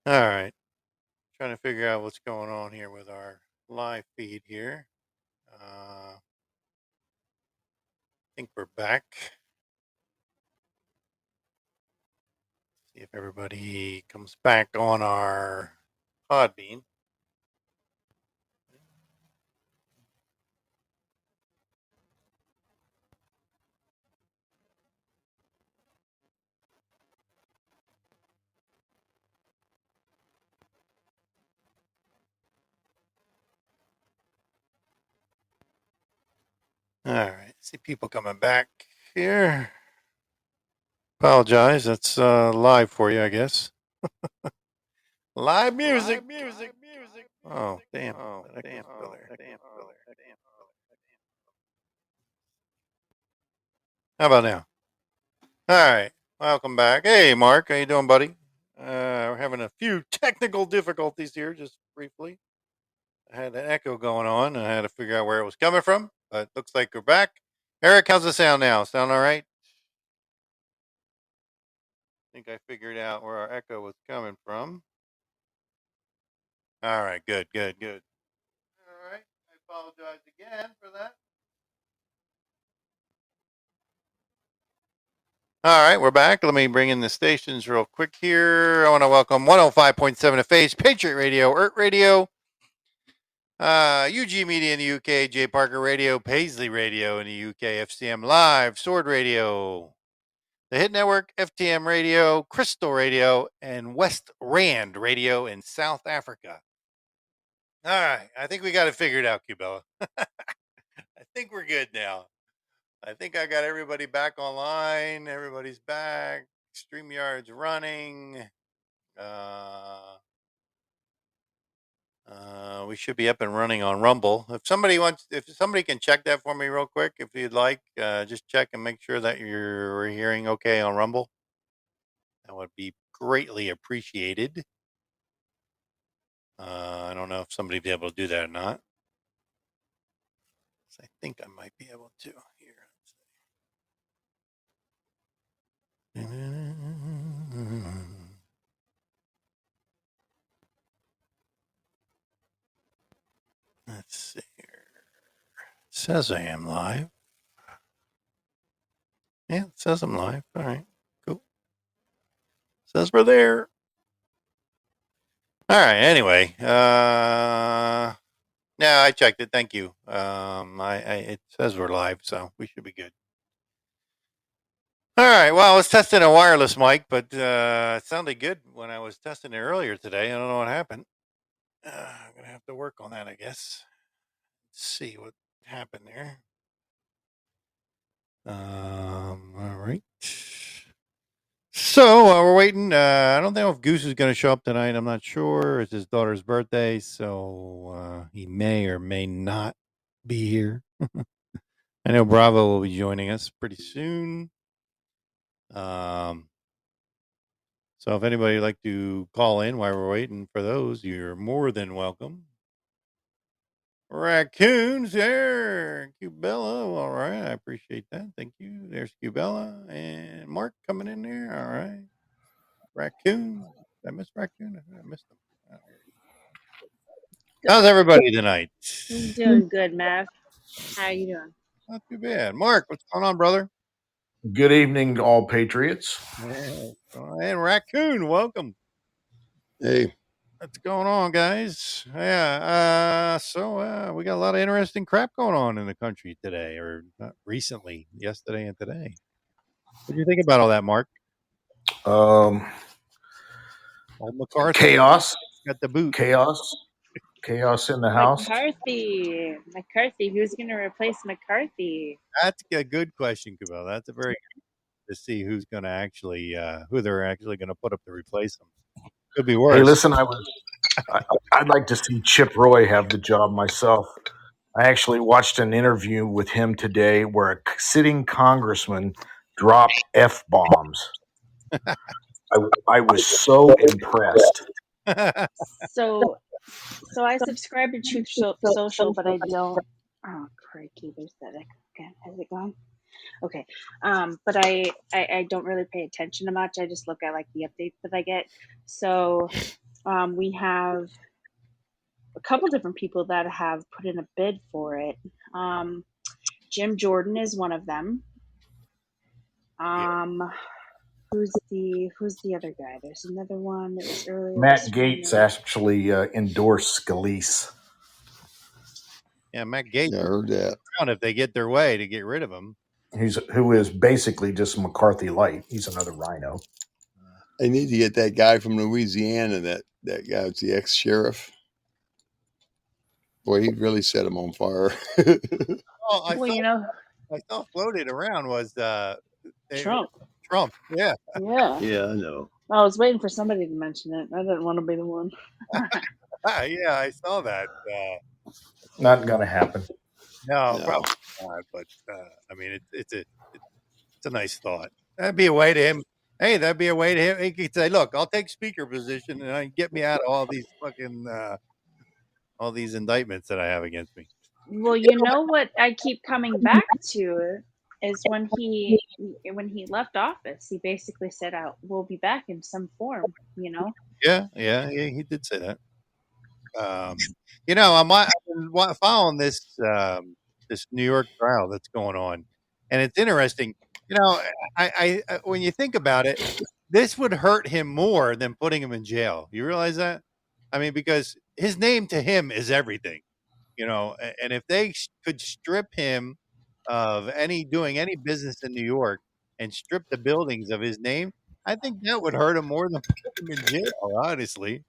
All right. Trying to figure out what's going on here with our live feed here. I think we're back. See if everybody comes back on our Podbean. All right. See people coming back here. Apologize. That's live for you, I guess. Live music. Oh, damn. That echo's still there. How about now? All right. Welcome back. Hey, Mark. How you doing, buddy? We're having a few technical difficulties here, just briefly. I had an echo going on, and I had to figure out where it was coming from. But looks like we're back. Eric, how's the sound now? Sound all right? I think I figured out where our echo was coming from. All right. Good. All right. I apologize again for that. All right, we're back. Let me bring in the stations real quick here. I want to welcome 105.7 of Face, Patriot Radio, ERT Radio, UG Media in the UK, J Parker Radio, Paisley Radio in the UK, FCM Live, Sword Radio, the Hit Network, FTM Radio, Crystal Radio, and West Rand Radio in South Africa. All right, I think we got it figured out, Cubella. I think we're good now. I think I got everybody back online. Everybody's back. StreamYard's running. We should be up and running on Rumble. If somebody can check that for me real quick, if you'd like, just check and make sure that you're hearing okay on Rumble. That would be greatly appreciated. I don't know if somebody be able to do that or not. I think I might be able to here. Let's see here. It says I am live. Yeah, it says I'm live. All right, cool. Says we're there. All right. Anyway, no, I checked it. Thank you. It says we're live, so we should be good. All right. Well, I was testing a wireless mic, but it sounded good when I was testing it earlier today. I don't know what happened. I'm gonna have to work on that, I guess. Let's see what happened there. All right. So we're waiting. I don't know if Goose is going to show up tonight. I'm not sure. It's his daughter's birthday, so he may or may not be here. I know Bravo will be joining us pretty soon. So if anybody would like to call in while we're waiting for those, you're more than welcome. Raccoons there, Cubella. All right, I appreciate that. Thank you. There's Cubella and Mark coming in there. All right, Raccoon. Did I miss Raccoon? I missed him. How's everybody tonight? I'm doing good, Mav. How are you doing? Not too bad. Mark, what's going on, brother? Good evening, all patriots. Yeah, and Raccoon, welcome. Hey, What's going on, guys? Yeah, so we got a lot of interesting crap going on in the country today, or not recently, yesterday and today. What do you think about all that, Mark? Um, Old McCarthy chaos, got the boot. chaos in the house. McCarthy. Who's going to replace McCarthy? That's a good question, Cabell. That's a very good to see who's going to actually, who they're actually going to put up to replace him. Could be worse. Hey, listen, I'd like to see Chip Roy have the job myself. I actually watched an interview with him today where a sitting congressman dropped F-bombs. I was so impressed. So I subscribe to Truth Social, but I don't. Oh, crikey! There's that. Okay, has it gone? Okay. But I don't really pay attention to much. I just look at like the updates that I get. So We have a couple different people that have put in a bid for it. Jim Jordan is one of them. Who's the other guy? There's another one that was earlier Matt this Gates morning. actually endorsed Scalise. Yeah, Matt Gates. Yeah, I heard that. If they get their way to get rid of him. Who is basically just McCarthy light. He's another rhino. They need to get that guy from Louisiana, that guy was the ex-sheriff. Boy, he really set him on fire. I saw floated around was Trump. Trump, yeah. Yeah, I know. I was waiting for somebody to mention it. I didn't want to be the one. Yeah, I saw that. Not going to happen. No, probably not. But I mean, it's a nice thought. That'd be a way to him. Hey, that'd be a way to him. He could say, "Look, I'll take speaker position, and I can get me out of all these fucking all these indictments that I have against me." Well, you know what I keep coming back to is when he left office, he basically said, "We'll be back in some form." You know. Yeah, he did say that. You know, I've been following this this New York trial that's going on, and it's interesting. You know, I when you think about it, this would hurt him more than putting him in jail. You realize that? I mean, because his name to him is everything. You know, and if they could strip him of doing any business in New York and strip the buildings of his name, I think that would hurt him more than putting him in jail. Honestly.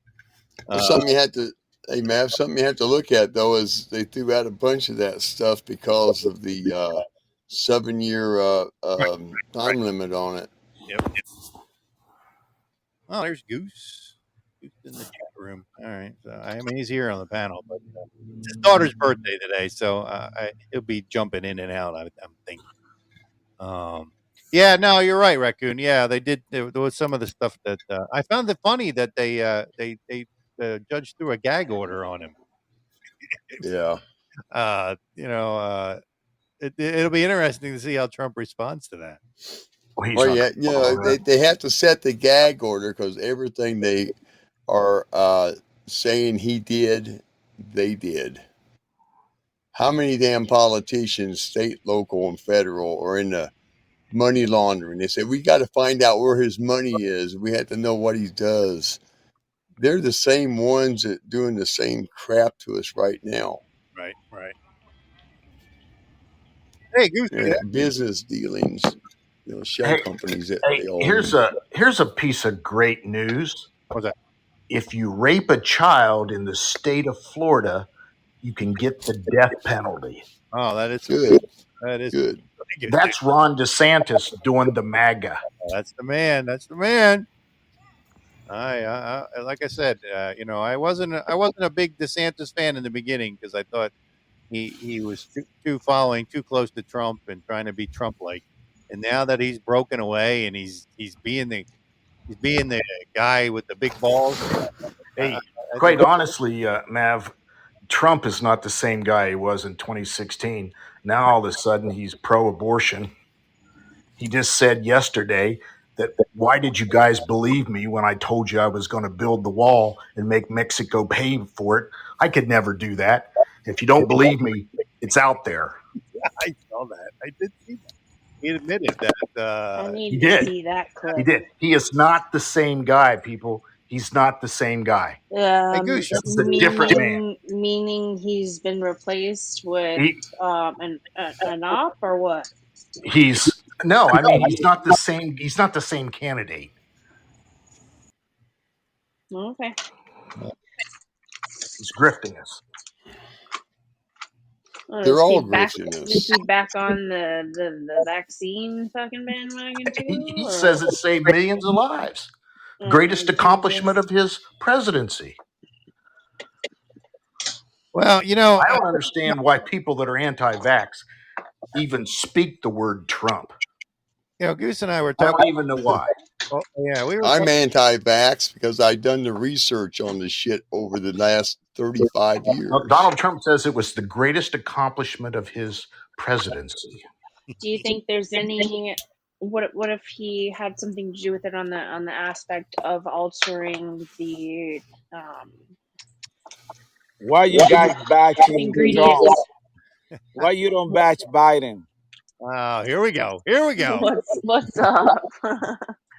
Something you had to, hey Mav, something you have to look at though is they threw out a bunch of that stuff because of the 7-year time limit on it. Yep. Oh, there's Goose. Goose in the chat room. All right. So, I mean, he's here on the panel, but it's his daughter's birthday today, so he'll be jumping in and out. I'm thinking. Yeah, no, you're right, Raccoon. Yeah, they did. There was some of the stuff that I found it funny that the judge threw a gag order on him. Yeah. It'll be interesting to see how Trump responds to that. Well, yeah, you know, they have to set the gag order because everything they are saying he did, they did. How many damn politicians, state, local, and federal, are in the money laundering? They say, we got to find out where his money is. We have to know what he does. They're the same ones that doing the same crap to us right now. Right. Hey, Goose. Business dealings, you know, shell companies. Here's a piece of great news. What's that? If you rape a child in the state of Florida, you can get the death penalty. Oh, that is good. That is good. That's Ron DeSantis doing the MAGA. That's the man. That's the man. I like I said, you know, I wasn't a big DeSantis fan in the beginning because I thought he was too following too close to Trump and trying to be Trump-like. And now that he's broken away and he's being the guy with the big balls. Quite honestly, Mav, Trump is not the same guy he was in 2016. Now all of a sudden he's pro-abortion. He just said yesterday that why did you guys believe me when I told you I was going to build the wall and make Mexico pay for it? I could never do that. If you don't believe me, it's out there. I saw that. I did see that. He admitted that. I need to see that clip. He did. He is not the same guy, people. He's not the same guy. Goose, this is a different man. Meaning he's been replaced with an op or what? He's not the same. He's not the same candidate. Okay. He's grifting us. They're all grifting us. Is he back on the vaccine fucking bandwagon too? He says it saved millions of lives. Greatest accomplishment of his presidency. Well, you know, I don't understand why people that are anti-vax even speak the word Trump. You know, Goose and I were talking. I don't even know why. Oh, yeah, I'm anti-vax because I've done the research on this shit over the last 35 years. Donald Trump says it was the greatest accomplishment of his presidency. Do you think there's any what if he had something to do with it on the aspect of altering the Why you guys bashing Trump? ingredients? Why you don't bash Biden? Oh, here we go. Here we go. What's up?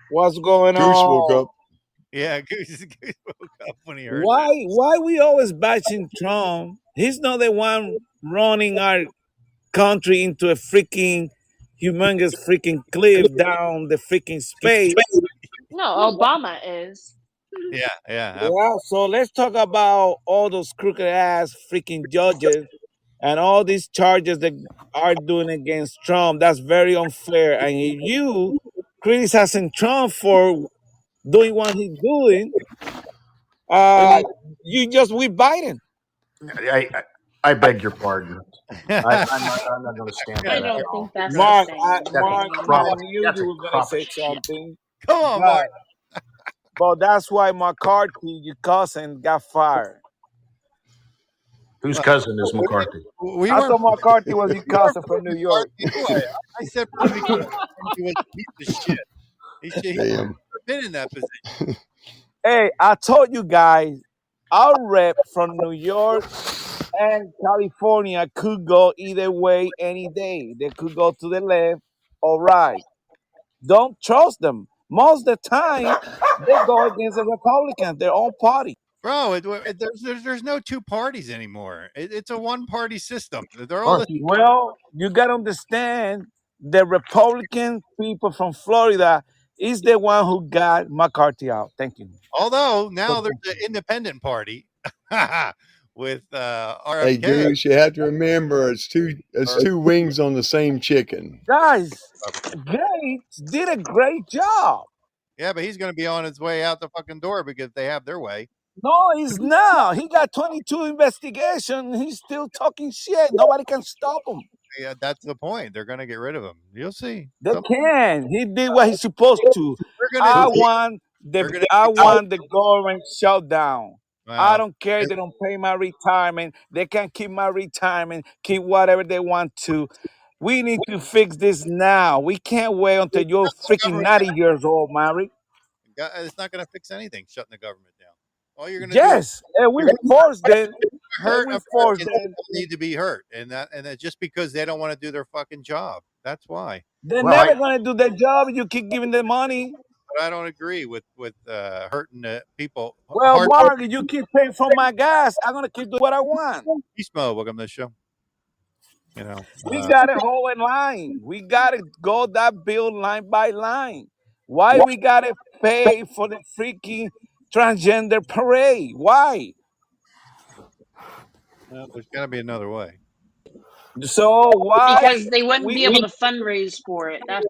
What's going Goose woke on? up. Yeah, Goose woke up when he heard Why we always bashing Trump? He's not the one running our country into a freaking humongous freaking cliff down the freaking space. No, Obama is. that. Yeah, yeah. Yeah, so let's talk about all those crooked ass freaking judges and all these charges that are doing against Trump. That's very unfair. And if you criticizing Trump for doing what he's doing, uh, you just with Biden. I beg your pardon. I'm not going to stand for I that at don't think all. that's the Mark, same Mark, thing. I knew That's you a were gonna crop of say shit. something, Come on, but Mark. that's why McCarthy, your cousin, got fired. Whose cousin is We, McCarthy? we I weren't thought McCarthy was your we weren't cousin putting from New York. McCarthy anyway. I said from the beginning he was a piece of shit. He should have Damn. been in that position. Hey, I told you guys, our rep from New York and California could go either way any day. They could go to the left or right. Don't trust them. Most of the time, they go against the Republicans, their own party. Bro, there's no two parties anymore. It's a one party system. They're all the Marky, Well, you got to understand the Republican people from Florida is the one who got McCarthy out. Thank you. although now there's an independent party with Hey, RFK. Goose, you have to remember it's two wings on the same chicken. Guys, Gates did a great job. Yeah, but he's going to be on his way out the fucking door because they have their way. No, he's not. He got 22 investigations. He's still talking shit. Nobody can stop him. Yeah, that's the point. They're going to get rid of him. You'll see. They can. He did what he's supposed to. They're going to I do. want They're going to. I want the government shut down. I Well, don't care. They don't pay my retirement. They can keep my retirement, keep whatever they want to. We need to fix this now. We can't wait until you're freaking government 90 years old, Mary. it's not going to fix anything. Shutting the government down. All you're going to do is Yes, and we forced them. hurt We forced Americans them. that don't need to be hurt, and that just because they don't want to do their fucking job. That's why. They're Well, never gonna do their job. You keep giving them money. But I don't agree with hurting the people. Well, Hard Mark, if you keep paying for my gas, I'm gonna keep doing what I want. Mo, welcome to the show. You know, We got to hold in line. We gotta go that bill line by line. Why we gotta pay for the freaking transgender parade? Why? there's got to be another way. So why Because they wouldn't be we able to fundraise for it. That's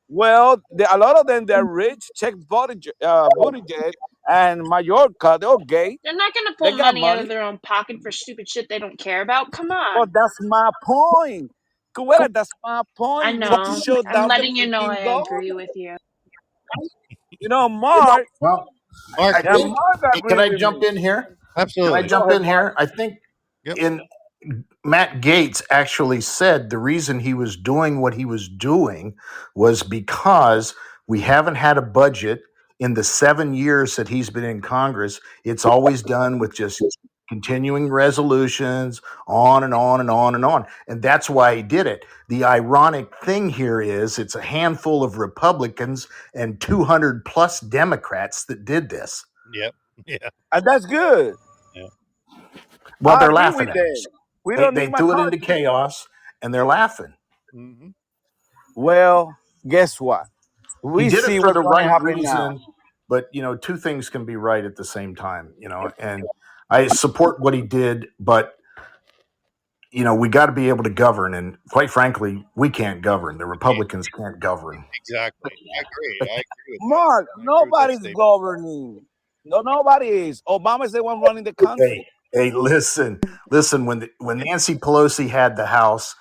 well, a lot of them they're rich. Check Buttigieg and Mallorca. They're gay. they're not going to They pull got money out of money. their own pocket for stupid shit they don't care about. Come Well, on. that's my point. Cubera, that's my I point. You need to know. show I'm down the letting you know freaking I agree government. with you. You know, Mark. well, Mark, I Yeah, think. Mark Can agreed I with jump me. in here? Can I absolutely. jump Go ahead, in Mark. here? I think Yep. in Matt Gaetz actually said the reason he was doing what he was doing was because we haven't had a budget in the 7 years that he's been in Congress. It's always done with just continuing resolutions on and on and on and on. And that's why he did it. The ironic thing here is it's a handful of Republicans and 200 plus Democrats that did this. Yep. Yeah. And that's good. Yeah. Well, I they're agree laughing with at them. us. We don't They need threw it into McCarthy. chaos and they're laughing. Mm-hmm. Well, guess what? He We did it see for what's the going to right happen now. reason, but two things can be right at the same time, and I support what he did, but we got to be able to govern, and quite frankly, we can't govern. The Republicans can't govern. Exactly. I agree. I agree with that. Mark, I agree with that nobody's statement. governing. No, nobody is. Obama's the one running the country. Hey, listen. When Nancy Pelosi had the House,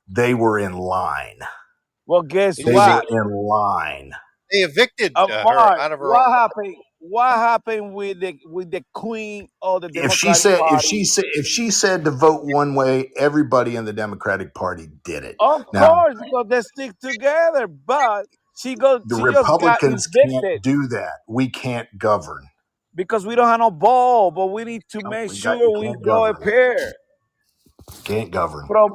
they were in line. Well, guess They what? were in line. They evicted her Mark, out of her what office. happened? what happened with the queen of the If she Democratic said Party? if she said to vote one way, everybody in the Democratic Party did it. Of Now course, because they stick together. But the she just got Republicans can't evicted do that. We can't govern. because we don't have no ball. But we need to make You sure we can't grow a govern. pair. Can't govern. Bro,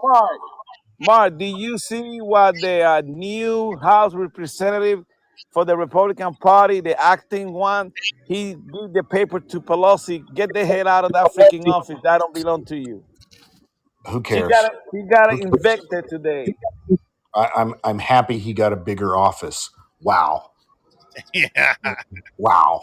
Mark, do you see what the new House representative for the Republican Party, the acting one, he gave the paper to Pelosi, get the hell out of that freaking office. That don't belong to you. Who cares? He got Who it cares? invicted today. I'm happy he got a bigger office. Wow. Yeah. Wow.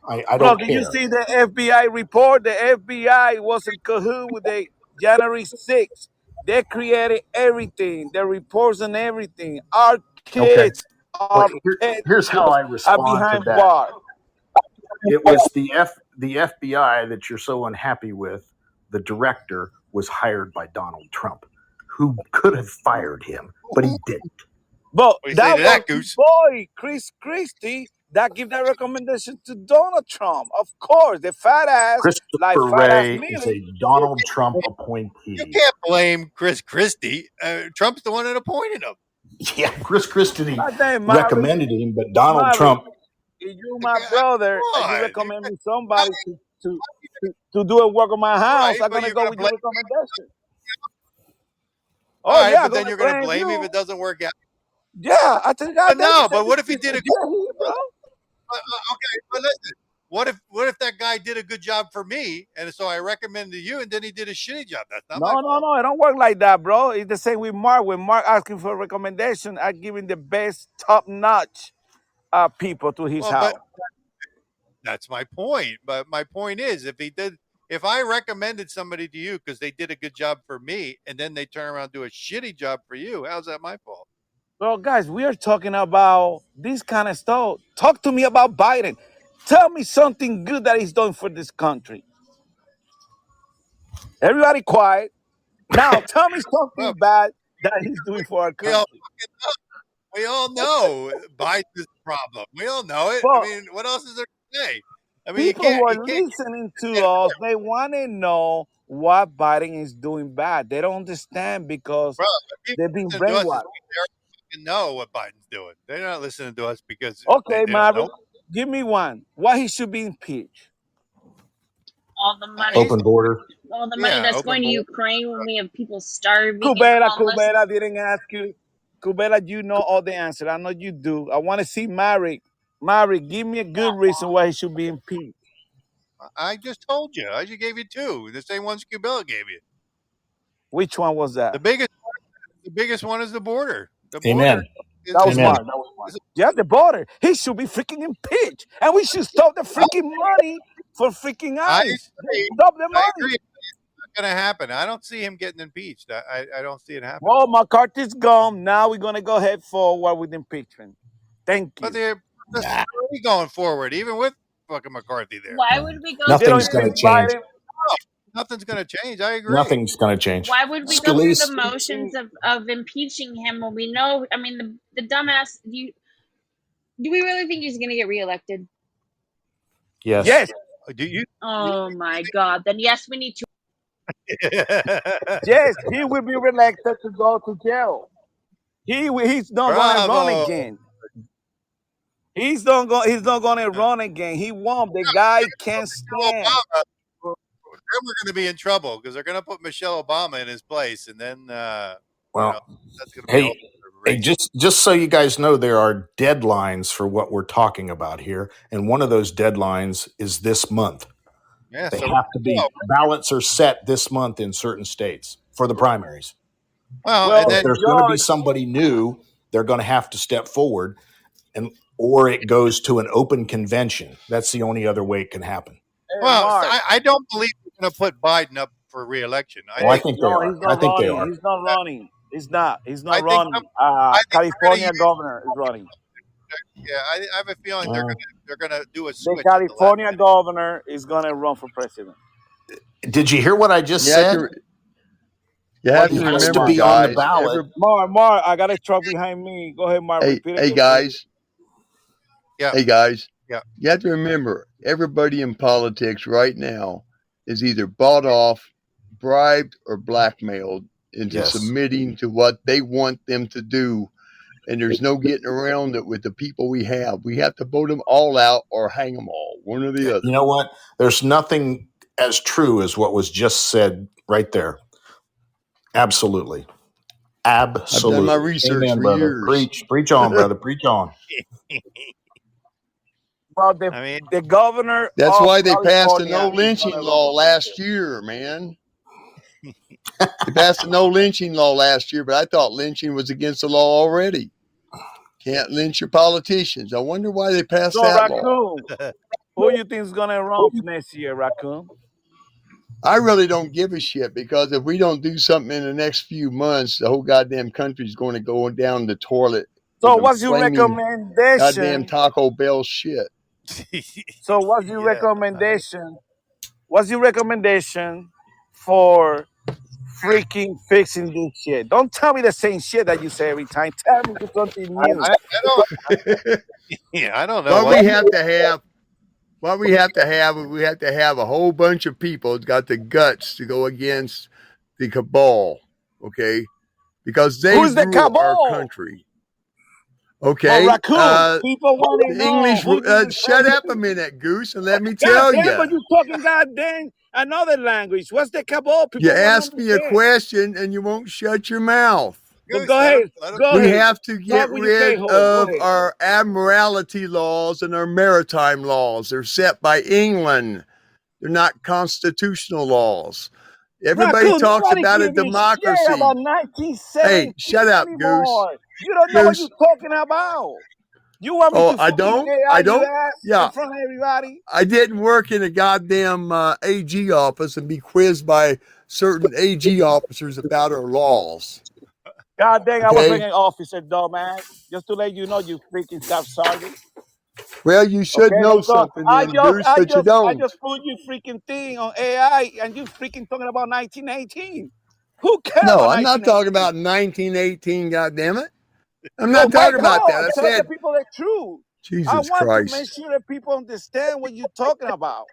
I Bro, don't did you care. see the FBI report? The FBI was in cahoot with the January 6th. They created everything, the reports and everything. Our Okay. kids, Well, our pet here's how I are respond to behind that. bars. It was the FBI that you're so unhappy with. The director was hired by Donald Trump, who could have fired him, but he didn't. But What do you say that to was that, his Goose? boy, Chris Christie, that give that recommendation to Donald Trump. Of course, the fat ass, like Christopher fat ass Wray is Millie. a Donald Trump You appointee. can't blame Chris Christie. Trump's the one that appointed him. Yeah, Chris Christie God damn, recommended him, but Donald Maverick, Trump. if you Come my brother and you on. recommend me somebody to do a work on my house, Right, I'm but gonna you're go going to with your blame. recommendation. All Oh right, yeah, I'm but then gonna you're going to blame blame me if you. it doesn't work out. Yeah, I tell you, But goddamn, you no, said but this what if he did a good? yeah, bro. Okay, but listen. What if that guy did a good job for me, and so I recommended you, and then he did a shitty job? That's not my fault. No, it don't work like that, bro. It's the same with Mark. When Mark asking for a recommendation, I give him the best, top notch people to his Well, but house. that's my point. But my point is, if I recommended somebody to you because they did a good job for me, and then they turn around and do a shitty job for you, how's that my fault? Well, guys, we are talking about this kind of stuff. Talk to me about Biden. Tell me something good that he's doing for this country. Everybody quiet. Now, tell me Well, something bad that he's doing for our we all country. we all know Biden's the problem. We all know it. I Well, mean, what else is there to say? I mean, people who you are can't listening to us, they want to know what Biden is doing bad. They don't understand because bro. People they've been listening to us is brainwashed. they already fucking know what Biden's doing. They're not listening to us because Okay, they don't Maverick, know. give me one. Why he should be impeached? All the money, He's Open border. all the money yeah, that's open going to board. Ukraine when we have people starving and Kubera, homeless. Kubera didn't ask you. Kubera, you know all the answer. I know you do. I want to see Maverick. Maverick, give me a good reason why he should be impeached. I just told you. I just gave you two. The same ones Cubella gave you. Which one was The that? biggest, the biggest one is the border. The border Amen. is, That was is, Amen. smart. That was smart. Yeah, the border. He should be freaking impeached. And we should stop the freaking money for freaking I ICE. agree. Stop the I money. agree. It's not going to happen. I don't see him getting impeached. I don't see it happening. Well, McCarthy's gone. Now we're going to go ahead forward with impeachment. Thank But you. they're already going forward, even with fucking McCarthy there. Why would we go If they don't Nothing's through? going to impeach change. Biden, No, nothing's going to change. I agree. Nothing's going to change. Why would we go through the Scalise. motions of impeaching him when we know? I mean, the dumbass. Do we really think he's going to get reelected? Yes. yes, Do you? Oh my God! Then yes, we need to. yes, he will be reelected to go to jail. He's not going to run Bravo. again. He's not going to run again. He won. The guy can't stand. Obama, then we're going to be in trouble because they're going to put Michelle Obama in his place, and then Well, that's going to be a whole hey, just so you guys know, there are deadlines for what we're talking about here, and one of those deadlines is this month. yeah. They So have to be ballots are set this month in certain states for the primaries. well, Well, and If then there's going to be George, somebody new, they're going to have to step forward, or it goes to an open convention. That's the only other way it can happen. hey, well, Mark. I don't believe we're going to put Biden up for re-election. I think they No, are. he's not I think they running. are. He's not running. He's not. He's I not think running. I think they're going to California use. governor is running. Yeah, I have a feeling they're going to do a The switch at the last California minute. governor is going to run for president. Did you hear what I just You have said? to, you have He to has to remember, be on the guys. ballot. Mark, I got a truck behind me. Go ahead, Mark. Hey, Repeat it hey, again, please. guys. Yeah. Hey, guys. Yeah. You have to remember, everybody in politics right now is either bought off, bribed, or blackmailed into Yes. submitting to what they want them to do. And there's no getting around it with the people we have. We have to vote them all out or hang them all, one or the other. You know what? There's nothing as true as what was just said right there. Absolutely. Absolutely. I've done my research Amen, for brother. years. Preach on, brother. Preach on. Well, I mean, the governor That's of why they passed a California no is lynching gonna run law for last president. year, man. They passed a no lynching law last year, but I thought lynching was against the law already. Can't lynch your politicians. I wonder why they passed So, that law. Raccoon, who you think is gonna run next year, Raccoon? I really don't give a shit, because if we don't do something in the next few months, the whole goddamn country's going to go down the toilet So, with them what's your flaming goddamn recommendation? Taco Bell shit. So, what's your yeah. recommendation? What's your recommendation for freaking fixing this shit? Don't tell me the same shit that you say every time. Tell me something new. I don't. Yeah, I don't know What what. we have to have What we have to have is we have to have a whole bunch of people that's got the guts to go against the cabal, okay? Because they Who's the rule our cabal? country, But okay? Raccoon, people want to The know English, who you shut referring up a to. minute, Goose, and let me God tell damn, you. but you talking goddamn another language. What's the cabal? You People want to ask me a understand. question and you won't shut your mouth. But Goose, go ahead. let him Go We ahead. finish. have to Talk get with your rid K-hole. Go of ahead. our admiralty laws and our maritime laws. They're set by England. They're not constitutional laws. Everybody Raccoon, talks nobody about a give a shit democracy. about Hey, 1917 shut up, Goose. anymore. You don't know what you're Goose. talking about. You want me Oh, to I fucking don't? AI I you don't? ass in Yeah. front of everybody? I didn't work in a goddamn AG office and be quizzed by certain AG officers about our laws. God dang, I was Okay? an officer, dumbass. Just to let you know, you freaking staff sergeant. Well, you should Okay, know so something then, Goose, but you I don't. just put your freaking thing on AI, and you freaking talking about 1918. Who cares No, about I'm not talking 1918? about 1918, goddammit. I'm So not wait, talking hold about that. on. I Tell the said, people the truth. I Jesus want to make Christ. sure that people understand what you're talking about.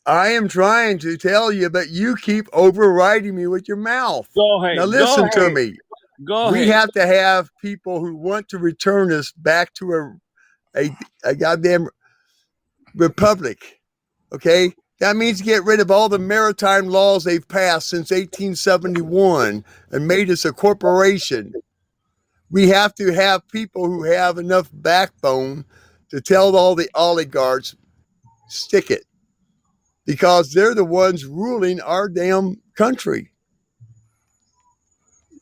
I am trying to tell you, but you keep overriding me with your mouth. Go Now ahead. Go listen to ahead. me. Go We ahead. have to have people who want to return us back to a goddamn republic. Okay? That means get rid of all the maritime laws they've passed since 1871 and made us a corporation. We have to have people who have enough backbone to tell all the oligarchs, stick it, because they're the ones ruling our damn country.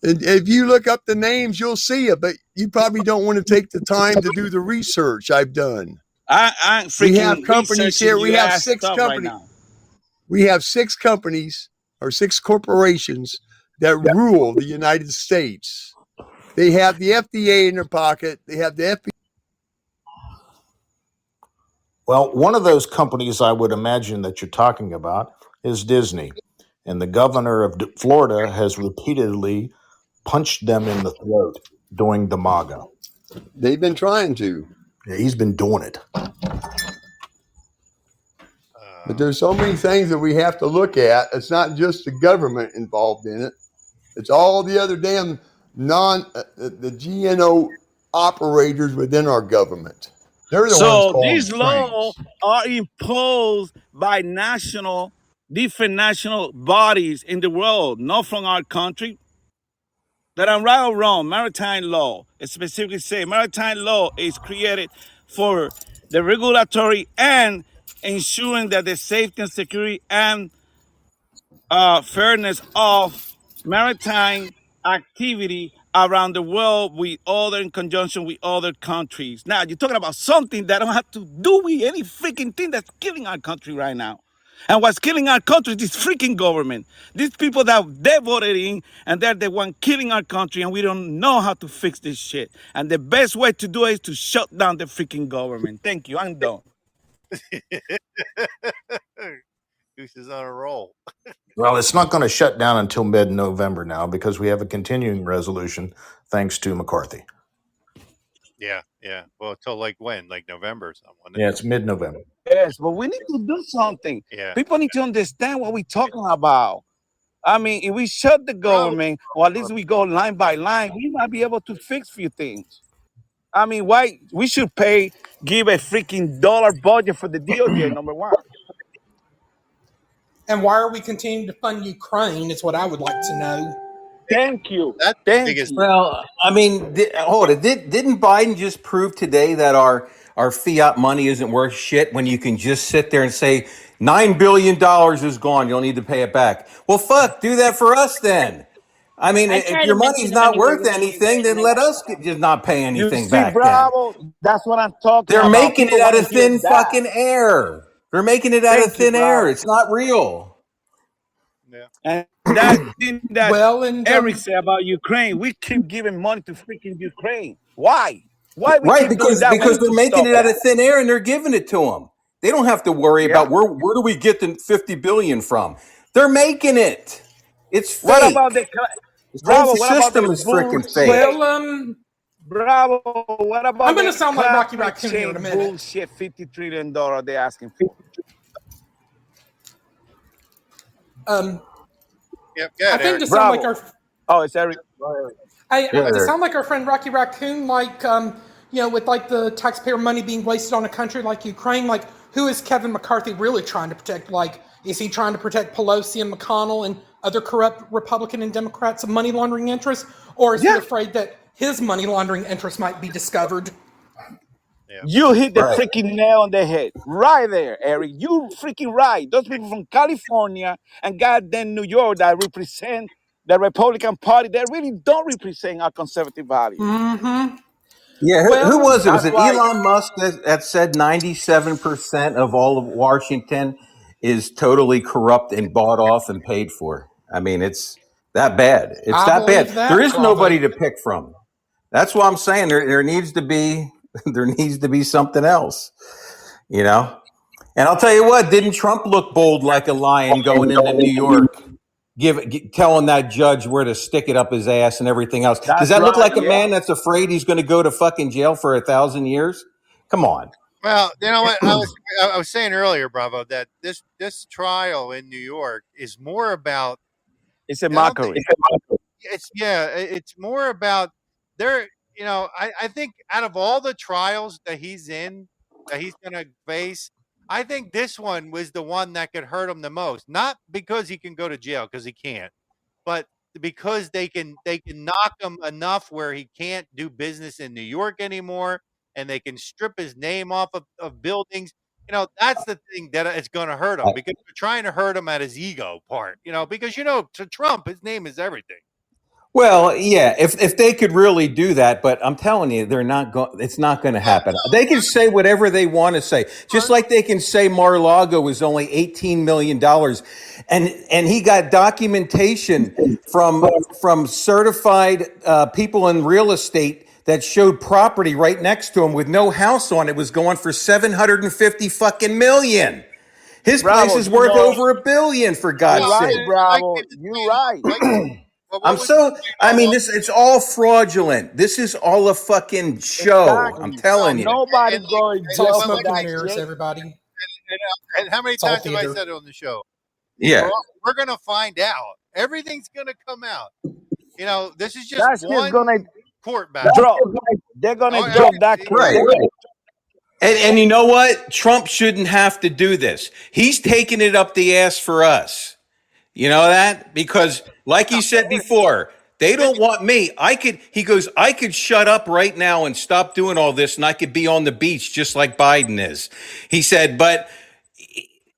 And if you look up the names, you'll see it, but you probably don't want to take the time to do the research I've done. I'm We have freaking companies researching here. We you have ass 6 stuff right companies. now. We have 6 companies or 6 corporations that rule the United States. They have the FDA in their pocket. They have the FBI. Well, one of those companies I would imagine that you're talking about is Disney. And the governor of Florida has repeatedly punched them in the throat during the MAGA. They've been trying to. Yeah, he's been doing it. But there's so many things that we have to look at. It's not just the government involved in it. It's all the other damn the GNO operators within our government. They're the ones So pulling these strings. laws are imposed by different national bodies in the world, not from our country. That I'm right or wrong, maritime law, it specifically say maritime law is created for the regulatory and ensuring that the safety and security and fairness of maritime activity around the world in conjunction with other countries. Now, you're talking about something that don't have to do with any freaking thing that's killing our country right now. And what's killing our country is this freaking government. These people that they voted in, and they're the one killing our country, and we don't know how to fix this shit. And the best way to do it is to shut down the freaking government. Thank you. I'm done. Goose is on a roll. Well, it's not going to shut down until mid-November now because we have a continuing resolution thanks to McCarthy. Yeah, yeah. Well, till like when? Like November or something. Yeah, it's mid-November. Yes, but we need to do something. Yeah. People need to understand what we're talking about. I mean, if we shut the government, or at least we go line by line, we might be able to fix few things. I mean, why we should give a freaking dollar budget for the DOJ, number one. And why are we continuing to fund Ukraine? Is what I would like to know. Thank you. That's the Thank biggest. you. Well, I mean, hold it. Didn't Biden just prove today that our fiat money isn't worth shit when you can just sit there and say $9 billion is gone, you'll need to pay it back? Well, fuck, do that for us then. I mean, I if try to your mention money's the not money we're worth giving you anything, guys, then and I let got us quiet. just not pay You anything see, back then. Bravo, that's what I'm talking They're about. making it People out want of to hear thin that. fucking air. They're making it out of Thank you, thin air. Bravo. It's not real. Yeah. And that thing that Well, and Eric said about Ukraine, we keep giving money to freaking Ukraine. Why? Why we Right, keep doing that? We because need they're to making stop it out that. of thin air and they're giving it to them. They don't have to worry Yeah. about where do we get the 50 billion from. They're making it. It's What about fake. the This whole Bravo? What about system the is freaking fake. bullshit? well, Bravo, what I'm about going to the sound like Rocky climate Raccoon here in a change minute. bullshit $50 trillion they're asking for? Yep. I Good, think Eric. to sound like Bravo. our Oh, it's Eric. to sound like our friend Rocky Raccoon, like with like the taxpayer money being wasted on a country like Ukraine, like who is Kevin McCarthy really trying to protect? Like, is he trying to protect Pelosi and McConnell and other corrupt Republican and Democrats of money laundering interests, or is he Yeah. afraid that his money laundering interests might be discovered? Yeah. You hit the Right. freaking nail on the head. Right there, Eric. You freaking right. Those people from California and goddamn New York that represent the Republican Party, they really don't represent our conservative values. Mm-hmm. Yeah, who Well, was it? Was That's it why, Elon Musk that said 97% of all of Washington is totally corrupt and bought off and paid for? I mean, it's that bad. It's I that bad. believe There that, is nobody Bravo. to pick from. That's what I'm saying. There needs to be there needs to be something else, you know? And I'll tell you what, didn't Trump look bold like a lion going into New York, telling that judge where to stick it up his ass and everything else? Does that's that look right. like a Yeah. man that's afraid he's going to go to fucking jail for 1,000 years? Come on. Well, you know what I was saying earlier, Bravo, that this trial in New York is more about. It's a I don't think mockery. it's more about there. I think out of all the trials that he's going to face, I think this one was the one that could hurt him the most. Not because he can go to jail, because he can't, but because they can knock him enough where he can't do business in New York anymore, and they can strip his name off of buildings. That's the thing that is going to hurt him, because they're trying to hurt him at his ego part. Because to Trump, his name is everything. Well, yeah, if they could really do that, but I'm telling you, they're not going. It's not going to Well, happen. They can say whatever they want to say, just like they can say Mar-a-Lago was only $18 million, and he got documentation from certified people in real estate that showed property right next to him with no house on it was going for 750 fucking million. His place Bravo, is worth over $1 billion, for you're God's right, sake. Bravo. You're right. Well, I'm what was his so, name? I mean, it's all fraudulent. This is all a fucking show. I'm Exactly. telling you. Nobody And like, going to It's all jail well, for smoke like and that I mirrors, shit. everybody. and how many It's all times have I theater. said it on the show? Yeah. We're going to find out. Everything's going to come out. This is just That's just one gonna court battle. drop. They're gonna Oh, drop that case. Right. And you know what? Trump shouldn't have to do this. He's taking it up the ass for us. You know that? Because like he said before, they don't want me. I could shut up right now and stop doing all this and I could be on the beach just like Biden is. He said, but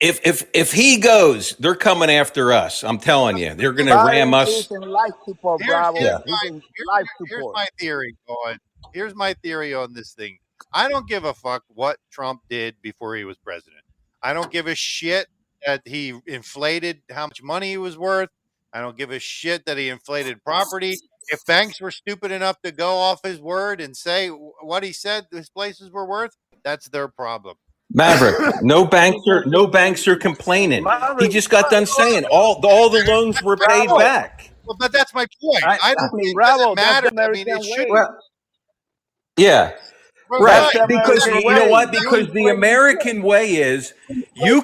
if he goes, they're coming after us. I'm telling you. They're going to ram Biden is us. in life support, here's Bravo. Yeah. He's in here's life here's support. my theory here's my theory on this thing. I don't give a fuck what Trump did before he was president. I don't give a shit that he inflated how much money he was worth. I don't give a shit that he inflated property. If banks were stupid enough to go off his word and say what he said his places were worth, that's their problem. Maverick, no banks are complaining. He Maverick, just got done saying all the loans were paid Bravo, back. Well, but that's my point. I I don't. mean, It doesn't Bravo. That's matter. the I mean, it American shouldn't. way. well, Yeah. Well, Right. That's the Because American you know way. what? Because the American way is you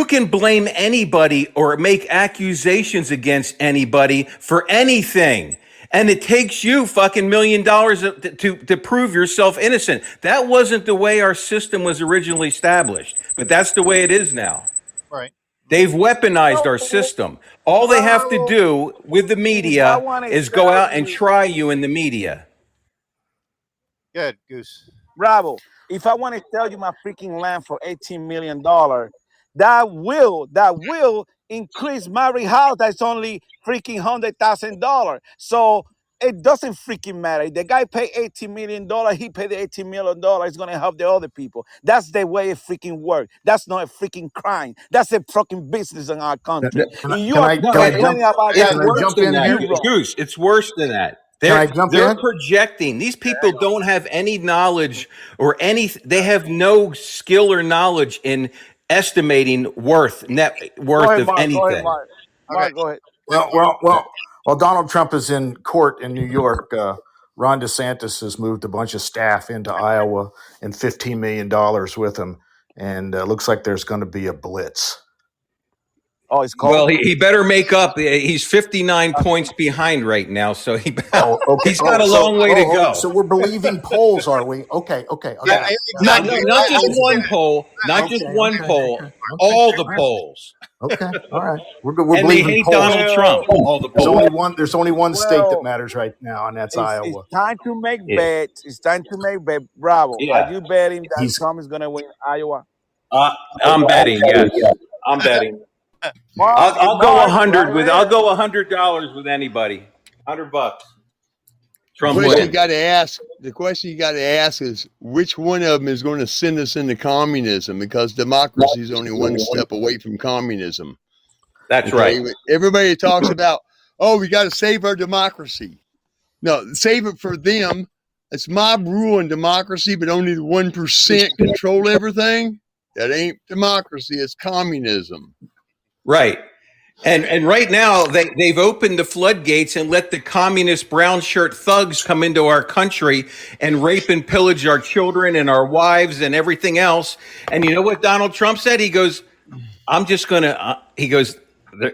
can blame anybody or make accusations against anybody for anything. And it takes you fucking $1 million to prove yourself innocent. That wasn't the way our system was originally established, but that's the way it is now. right. They've weaponized our system. All they have to Bravo, do with the if I media want to is go tell out and you, try you in the media. Good, Goose. Bravo, if I want to sell you my freaking land for $18 million, that will increase my house. That's only freaking $100,000. So it doesn't freaking matter. The guy paid $18 million. He paid the $18 million. It's gonna help the other people. That's the way it freaking works. That's not a freaking crime. That's a fucking business in our country. And you Can are I No, can I complaining jump about it's that. can I worse jump than in that, here? You wrong. Goose. It's worse than that. Can I jump They're in? projecting. These people don't have any knowledge or any. They have no skill or knowledge in estimating net Go worth ahead, of Mark. Go ahead, anything. Mark. Okay. Mark, go ahead. While Donald Trump is in court in New York, Ron DeSantis has moved a bunch of staff into Iowa and $15 million with him, and looks like there's going to be a blitz. Oh, it's Well, cold. he better make up. He's 59 points behind right now, so Oh, okay. he's got a long way to go. So we're believing polls, are we? Okay. Yeah, Not, exactly. not just I was one gonna- poll, not just one poll, all the polls. Okay. All right. We're And they believing hate polls. Donald Trump, all the polls. There's only one state that Well, matters right now, and that's it's Iowa. time to make Yeah. bets. It's time to make bet. Bravo. Are Yeah. you betting that He's Trump is going to win Iowa? I'm betting, yes. I'm betting. Mark, I'll go Mark, 100 right with. there. I'll go $100 with anybody. $100. The Trump question you wins. got to ask. The question you got to ask is which one of them is going to send us into communism? Because democracy is only one step away from communism. That's Okay? right. Everybody talks about, oh, we got to save our democracy. No, save it for them. It's mob rule and democracy, but only the 1% control everything. That ain't democracy. It's communism. Right. And right now they've opened the floodgates and let the communist brown shirt thugs come into our country and rape and pillage our children and our wives and everything else. And you know what Donald Trump said? He goes, I'm just going to, he goes,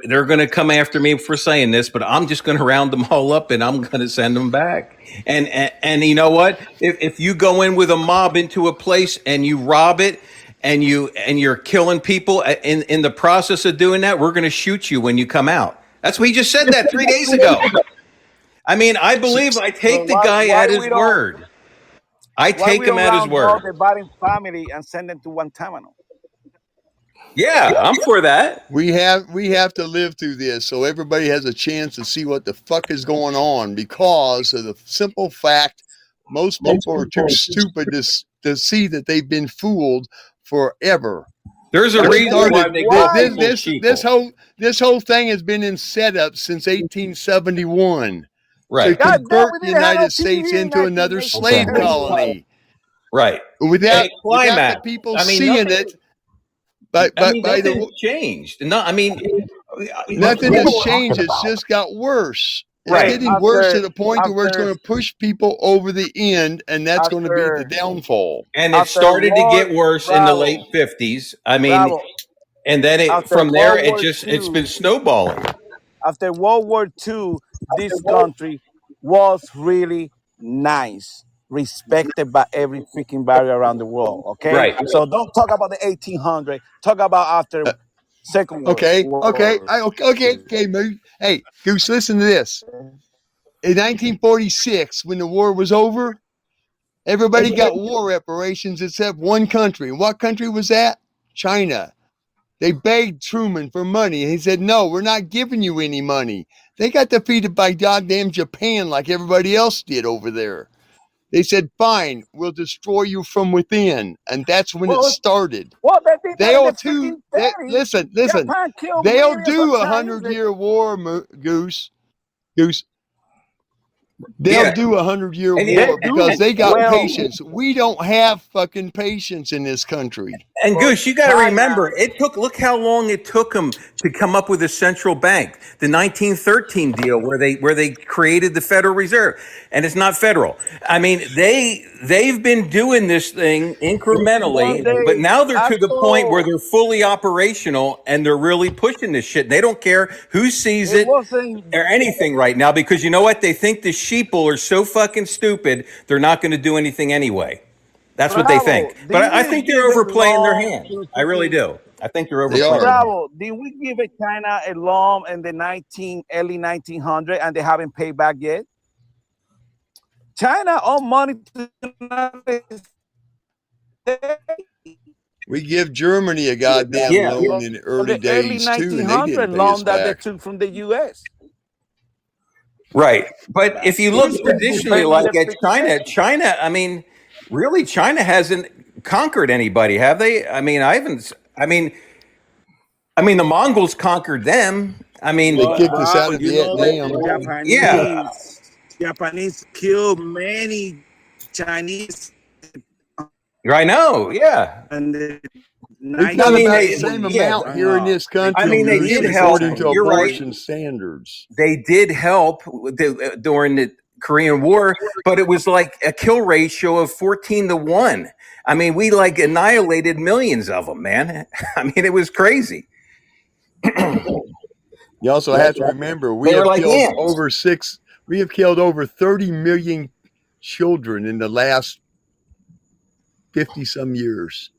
they're going to come after me for saying this, but I'm just going to round them all up and I'm going to send them back. And you know what? If you go in with a mob into a place and you rob it, and you're killing people in the process of doing that, we're going to shoot you when you come out. That's what he just said that 3 days ago. I mean, I believe I take the guy at his word. I take him at his word. The Biden family and send them to Guantanamo. Yeah, I'm for that. We have to live through this so everybody has a chance to see what the fuck is going on, because of the simple fact most people are too stupid to see that they've been fooled forever. There's a reason why they call people sheeple. This whole thing has been in setup since 1871 Right. to convert the United States into another slave colony. Right. Without the people seeing it. But nothing's changed. No, I mean, nothing has changed. It's just got worse. It's getting worse to the point to where it's going to push people over the end, and that's going to be the downfall. And it started to get worse in the late 50s. I mean, and then from there, it's been snowballing. After World War II, this country was really nice, respected by every freaking body around the world. Okay, right. So don't talk about the 1800. Talk about after Second World War. Okay. Hey, Goose, listen to this. In 1946, when the war was over, everybody got war reparations except one country. And what country was that? China. They begged Truman for money. And he said, no, we're not giving you any money. They got defeated by goddamn Japan like everybody else did over there. They said, fine, we'll destroy you from within. And that's when it started. Well, they'll do, listen, they'll do 100-year war, Goose. They'll do 100-year And war because they got well, patience. We don't have fucking patience in this country. And but Goose, you got to China, remember, look how long it took them to come up with a central bank. The 1913 deal where they created the Federal Reserve, and it's not federal. I mean, they've been doing this thing one incrementally, but day now they're I to the point where saw they're fully operational and they're really pushing this shit. They don't care who sees it it wasn't or anything right now because you know what? They think the sheeple are so fucking stupid, they're not going to do anything anyway. That's what they Bravo. think. But Did I we think they're give a overplaying their loan hand. to I really do. I think they're They overplaying are. their hand. Bravo? Did we give a China a loan in the early 1900 and they haven't paid back yet? China owed money to the United States. We give Germany a goddamn Yeah. loan in the On early the early days too, and they 1900 didn't pay us loan that they back. took from the U.S. Right. But if you look Who's traditionally paying like the at fixation? China, I mean, really, China hasn't conquered anybody, have they? I mean, the Mongols conquered them. I mean, They But kicked us out bravo, of you know Vietnam. the yeah, Japanese killed many Chinese I know. Yeah. in the We I killed mean, about the 1980s. same yeah. amount here in this They I country, killed mean, they Goose, did millions of help. according to You're Chinese. right. abortion standards. They did help during the Korean War, but it was like a kill ratio of 14-1. I mean, we like annihilated millions of them, man. I mean, it was crazy. You also have to remember we They were have like killed ants. over 30 million children in the last 50 some years.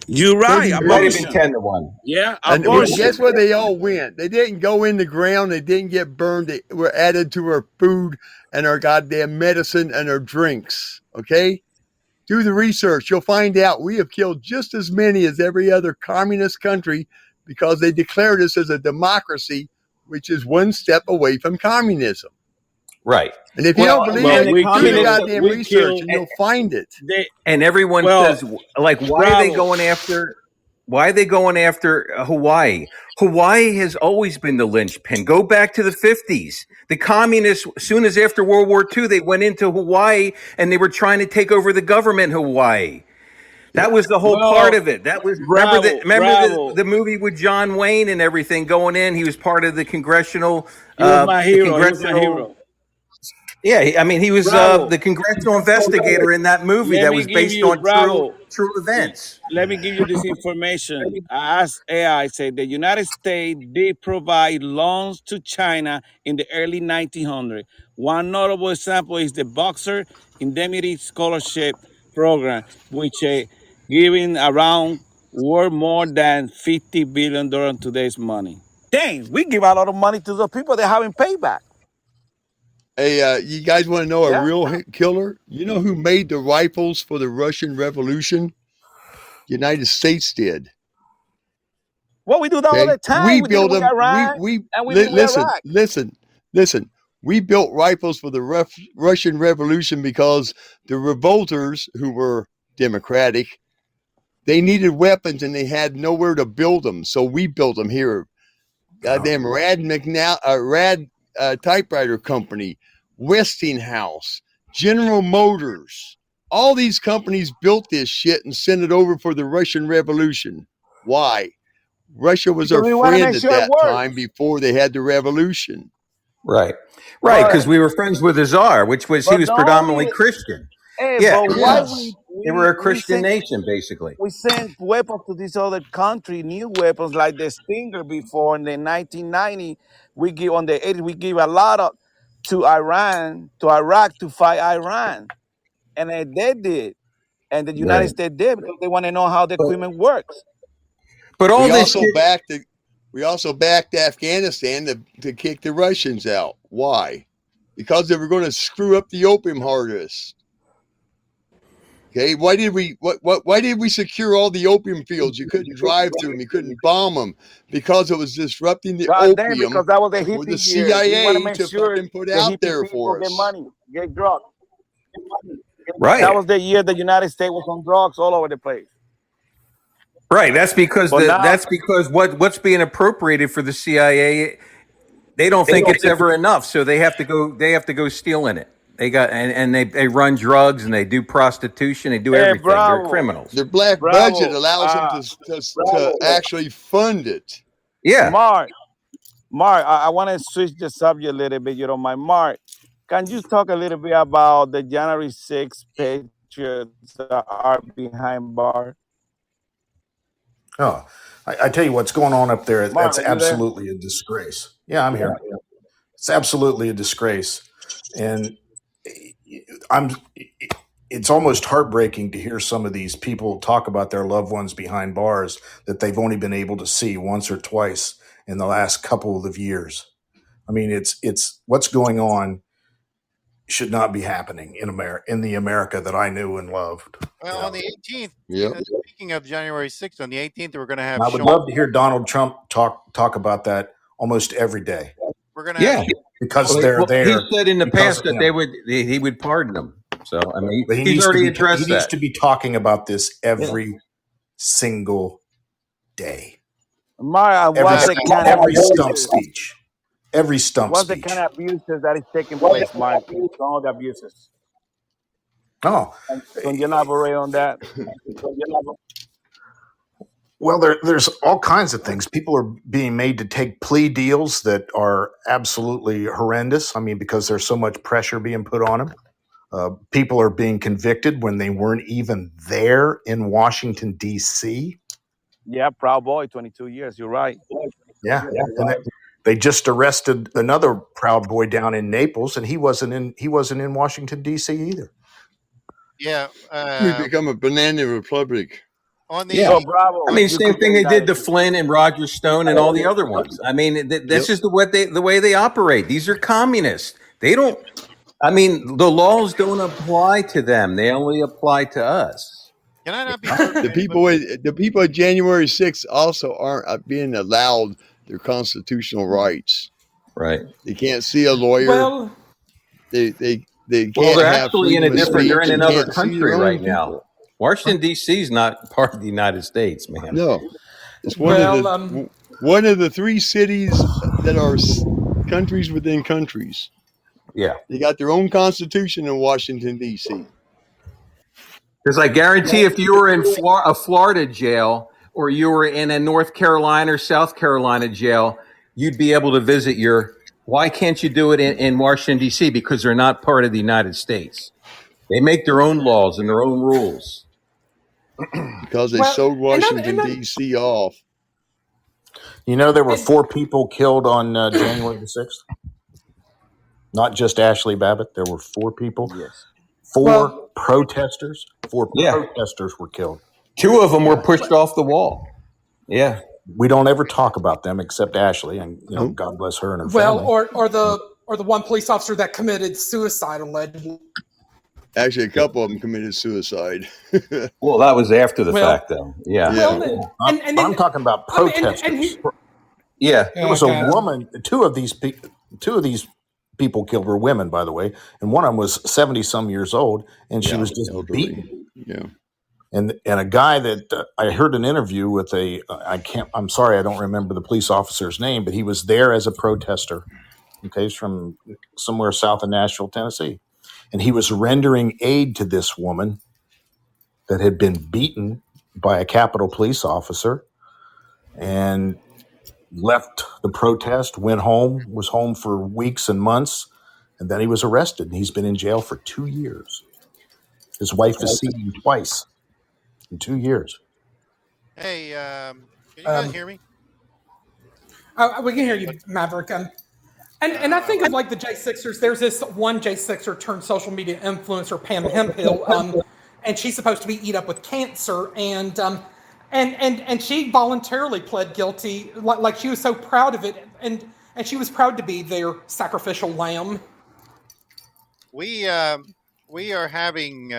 You're 30 right. It might have been million. Abortion. 10-1. Yeah, And abortion. guess where they all went? They didn't go in the ground. They didn't get burned. They were added to our food and our goddamn medicine and our drinks. Okay? Do the research. You'll find out we have killed just as many as every other communist country because they declared us as a democracy, which is one step away from communism. Right. And if you don't believe Well, it, we do the killed. goddamn We research killed. and you'll find it. And everyone Well, says, like, why are they bravo. going after? Why are they going after Hawaii? Hawaii has always been the linchpin. Go back to the 50s. The communists, as soon as after World War II, they went into Hawaii and they were trying to take over the government in Hawaii. That was the whole part of it. That was Bravo. the movie with John Wayne and everything going in. He was part of the congressional. He was my The hero. He was my congressional. hero. Yeah, I mean, he was Bravo. the congressional investigator in that movie Let that me was give based you on bravo. true events. Let me give you this information. I asked AI, said the United States did provide loans to China in the early 1900s. One notable example is the Boxer Indemnity Scholarship Program, which giving around worth more than $50 billion in today's money. Dang, we give a lot of money to the people that haven't paid back. Hey, you guys want to know a Yeah. real killer? You know who made the rifles for the Russian Revolution? United States did. Well, we do that all Okay, the time. we We did it built with them. Iran and we did it with Iraq. Listen. We built rifles for the Russian Revolution because the revolters, who were democratic, they needed weapons and they had nowhere to build them. So we built them here. Goddamn Rad Typewriter Company, Westinghouse, General Motors. All these companies built this shit and sent it over for the Russian Revolution. Why? Russia was our Because we want to friend make at sure it that works. time before they had the revolution. Right, But because we were friends with the Tsar, which was he but was the predominantly only Christian. but why Yes. They were a we Christian nation, basically. send weapons to this other country, new weapons like the Stinger before in the 1990. We give on the 80s, we give a lot of to Iraq to fight Iran. And they did. And the United Right, States did because they want to know how the but equipment works. all We this also shit. backed Afghanistan to kick the Russians out. Why? Because they were going to screw up the opium harvest. Okay, why did we secure all the opium fields? You couldn't drive through them, you couldn't bomb them because it was disrupting the God damn, opium because that was the for the hippie years. We want to CIA make to sure fucking put the out hippie there people for get us. money, get drugs. That Right, was the year the United States was on drugs all over the place. right. That's because But now, what's being appropriated for the CIA They don't think it's ever enough, so they have to go. They have to go stealing it. They got and they run drugs and they do prostitution. They do Hey, everything. They're Bravo, criminals. Their black budget Bravo, allows them to actually fund it. Yeah. Mark, I want to switch the subject a little bit. You don't mind, Mark? Can you talk a little bit about the January 6th patriots that are behind bar? Oh, I tell you what's going on up there. Mark, That's are you there? absolutely a disgrace. Yeah, I'm here. It's absolutely a disgrace, and I'm. It's almost heartbreaking to hear some of these people talk about their loved ones behind bars that they've only been able to see once or twice in the last couple of years. I mean, it's what's going on should not be happening in the America that I knew and loved. Well, on the 18th, Yep. speaking of January 6th, on the 18th, we're going to have And I would Sean. love to hear Donald Trump talk about that almost every day We're going to have because they're there. He said in the because past of that him. he would pardon them. So I mean, But he's already addressed he needs that. to be talking about this every single day. Mark, Every stump speech. Every stump what's speech. the kind of abuses that is taking place, Mark? All the abuses. Oh, Can you elaborate on that? well, there's all kinds of things. People are being made to take plea deals that are absolutely horrendous. I mean, because there's so much pressure being put on them. People are being convicted when they weren't even there in Washington, D.C. Yeah, Proud Boy, 22 years. You're right. Yeah. And they just arrested another Proud Boy down in Naples, and he wasn't in Washington, D.C. either. Yeah. We become a banana republic. On the So, Bravo. I mean, you same could thing say they did that- to Flynn and Roger Stone and all the other ones. I mean, that's just the way they operate. These are communists. They don't. I mean, the laws don't apply to them. They only apply to us. Can I not be heard? The people at January 6th also aren't being allowed their constitutional rights. Right. They can't see a lawyer. Well, They can't They're have actually in a freedom of different. They're speech in and another can't see country their own right now. people. Washington D.C. is not part of the United States, man. No, it's one of the three cities that are countries within countries. Yeah. They got their own constitution in Washington, D.C. Because I guarantee if you were in a Florida jail or you were in a North Carolina or South Carolina jail, you'd be able to visit your. Why can't you do it in Washington, D.C.? Because they're not part of the United States. They make their own laws and their own rules. Because they sold Washington, D.C. off. You know, there were 4 people killed on January the 6th. Not just Ashley Babbitt. There were 4 people. Yes. 4 protesters. 4 protesters were killed. 2 of them were pushed off the wall. Yeah. We don't ever talk about them except Ashley, and God bless her and her family. or the one police officer that committed suicide allegedly. Actually, a couple of them committed suicide. Well, that was after the fact, though. Yeah. Well, I'm talking about protesters. Yeah. There was a woman. Two of these people killed were women, by the way, and one of them was 70-some years old, and she was just beaten. Yeah. And a guy that I heard an interview with I'm sorry, I don't remember the police officer's name, but he was there as a protester. Okay, he's from somewhere south of Nashville, Tennessee. And he was rendering aid to this woman that had been beaten by a Capitol police officer and left the protest, went home, was home for weeks and months, and then he was arrested. And he's been in jail for 2 years. His wife has seen him twice in 2 years. Hey, can you guys hear me? We can hear you, Maverick. And I think of like the J6ers. There's this one J6er turned social media influencer, Pam Hemphill, and she's supposed to be eat up with cancer, and she voluntarily pled guilty, like she was so proud of it, and she was proud to be their sacrificial lamb. We are having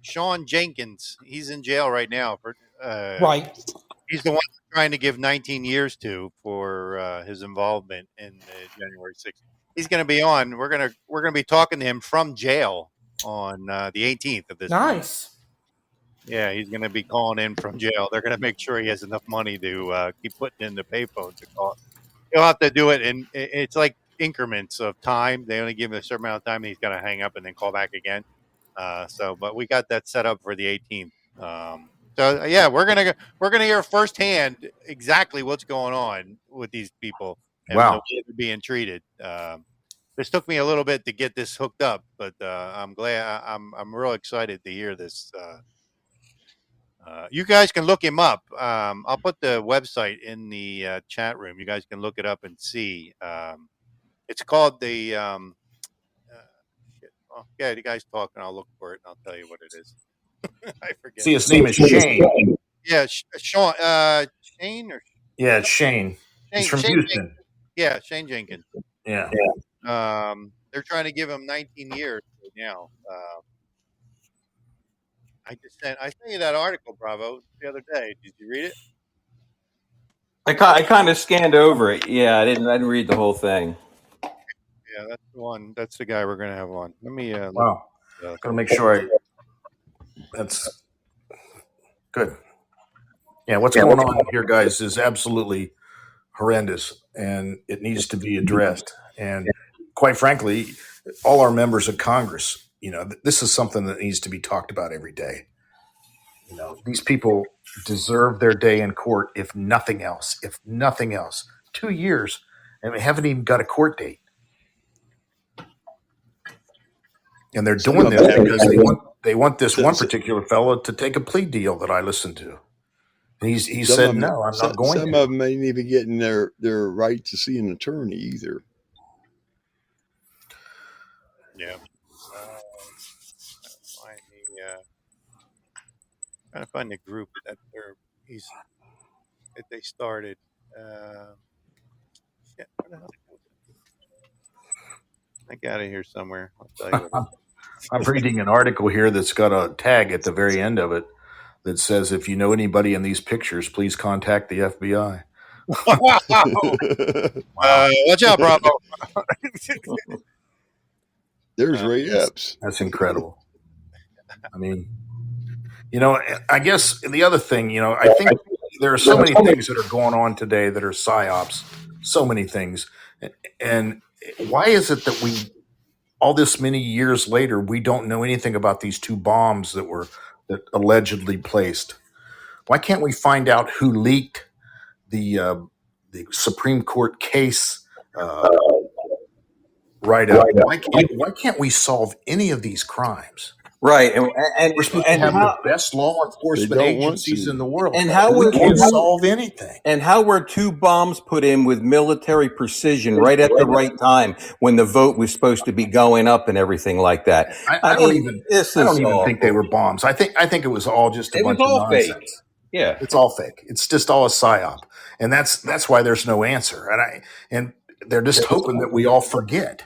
Sean Jenkins. He's in jail right now for right. He's the one trying to give 19 years to for his involvement in January 6th. He's going to be on. We're going to be talking to him from jail on the 18th of this month. Nice. Yeah, he's going to be calling in from jail. They're going to make sure he has enough money to keep putting in the payphone to call. He'll have to do it, and it's like increments of time. They only give him a certain amount of time, and he's got to hang up and then call back again. But we got that set up for the 18th. Yeah, we're gonna hear firsthand exactly what's going on with these people and the Wow. way they're being treated. This took me a little bit to get this hooked up, but I'm glad. I'm real excited to hear this. You guys can look him up. I'll put the website in the chat room. You guys can look it up and see. It's called the. Uh, shit. Oh, yeah, you guys talk, and I'll look for it, and I'll tell you what it is. I forget See, now. his name is Shane. Yeah, Sean, Shane or Yeah, it's Shane. He's Shane, from Shane Houston. Jenkins. Yeah, Shane Jenkins. Yeah. They're trying to give him 19 years right now. I sent you that article, Bravo, the other day. Did you read it? I kind of scanned over it. Yeah, I didn't read the whole thing. Yeah, that's the one. That's the guy we're gonna have on. Let me look. Wow. Gotta make sure that's good. Yeah, what's going on here, guys, is absolutely horrendous, and it needs to be addressed. And quite frankly, all our members of Congress, this is something that needs to be talked about every day. These people deserve their day in court, if nothing else. If nothing else, 2 years, and we haven't even got a court date. And they're doing this because they want this one particular fellow to take a plea deal that I listened to. And he said, "No, I'm not going Some to." of them ain't even getting their right to see an attorney either. Yeah. Find trying to find the group that they started. Shit, where the hell was it? I got it here somewhere. I'll tell you what. I'm reading an article here that's got a tag at the very end of it that says, "If you know anybody in these pictures, please contact the FBI." Wow. Watch out, Bravo. There's Ray Epps. That's incredible. I mean, I guess the other thing, I think there are so many things that are going on today that are psyops, so many things. And why is it that all this many years later, we don't know anything about these 2 bombs that allegedly placed? Why can't we find out who leaked the Supreme Court case write-up? Why can't we solve any of these crimes? Right, We're supposed to have the best law enforcement agencies in the world, and we can't solve anything. And how were 2 bombs put in with military precision right at the right time when the vote was supposed to be going up and everything like that? I don't even think they were bombs. I think it was all just a bunch of nonsense. Fake. Yeah, it's all fake. It's just all a psyop, and that's why there's no answer. And they're just hoping that we all forget.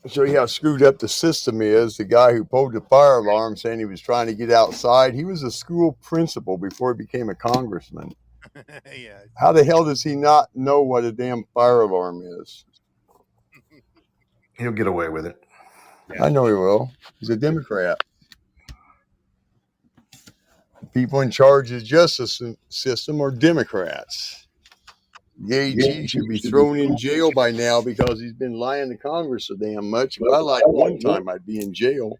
Show you how screwed up the system is. The guy who pulled the fire alarm saying he was trying to get outside, he was a school principal before he became a congressman. Yeah. How the hell does he not know what a damn fire alarm is? He'll get away with it. Yeah. I know he will. He's a Democrat. People in charge of the justice system are Democrats. Gage should be thrown in jail by now because he's been lying to Congress so damn much. If I lied one time, I'd be in jail.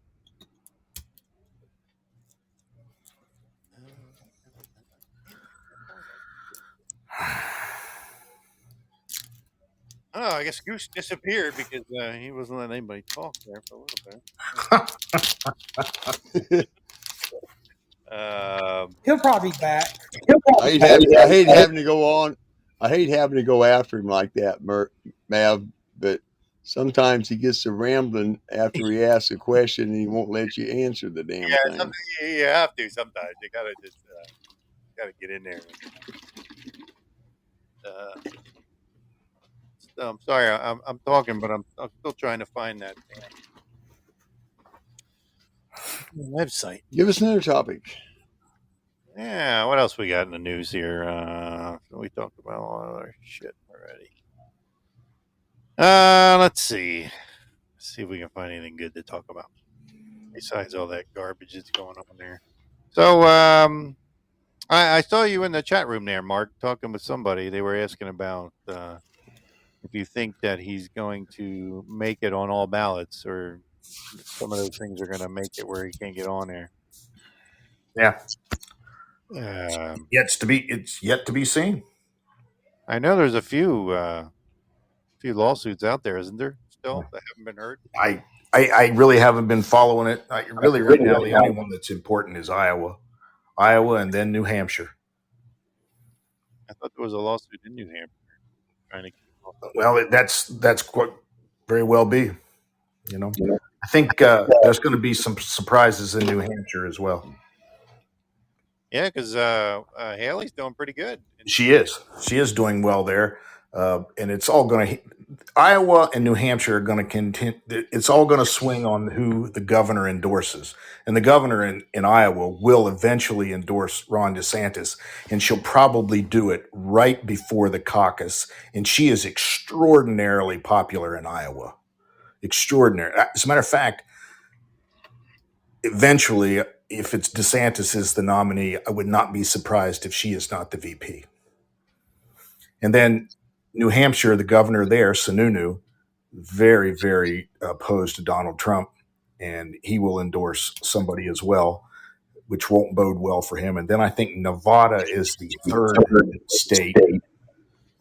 Oh, I guess Goose disappeared because he wasn't letting anybody talk there for a little bit. He'll probably be back. I hate having to go on. I hate having to go after him like that, Mav. But sometimes he gets to rambling after he asks a question and he won't let you answer the damn thing. You have to sometimes. You gotta just gotta get in there. I'm sorry, I'm talking, but I'm still trying to find that website. Give us another topic. Yeah, what else we got in the news here? We talked about all other shit already. Let's see. Let's see if we can find anything good to talk about besides all that garbage that's going on there. So, I saw you in the chat room there, Mark, talking with somebody. They were asking about if you think that he's going to make it on all ballots, or some of those things are going to make it where he can't get on there. Yeah, Um, it's yet to be seen. I know there's a few lawsuits out there, isn't there? Still that haven't been heard. I really haven't been following it. Really, right now, the only one that's important is Iowa, and then New Hampshire. I thought there was a lawsuit in New Hampshire trying to keep off. Well, that's quite very well be. You know, I think there's going to be some surprises in New Hampshire as well. Yeah, because Haley's doing pretty good. She is doing well there, and it's all going to. Iowa and New Hampshire are going to continue. It's all going to swing on who the governor endorses, and the governor in Iowa will eventually endorse Ron DeSantis, and she'll probably do it right before the caucus. And she is extraordinarily popular in Iowa. Extraordinary. As a matter of fact, eventually, if it's DeSantis is the nominee, I would not be surprised if she is not the VP. And then New Hampshire, the governor there, Sununu, very, very opposed to Donald Trump, and he will endorse somebody as well, which won't bode well for him. And then I think Nevada is the third state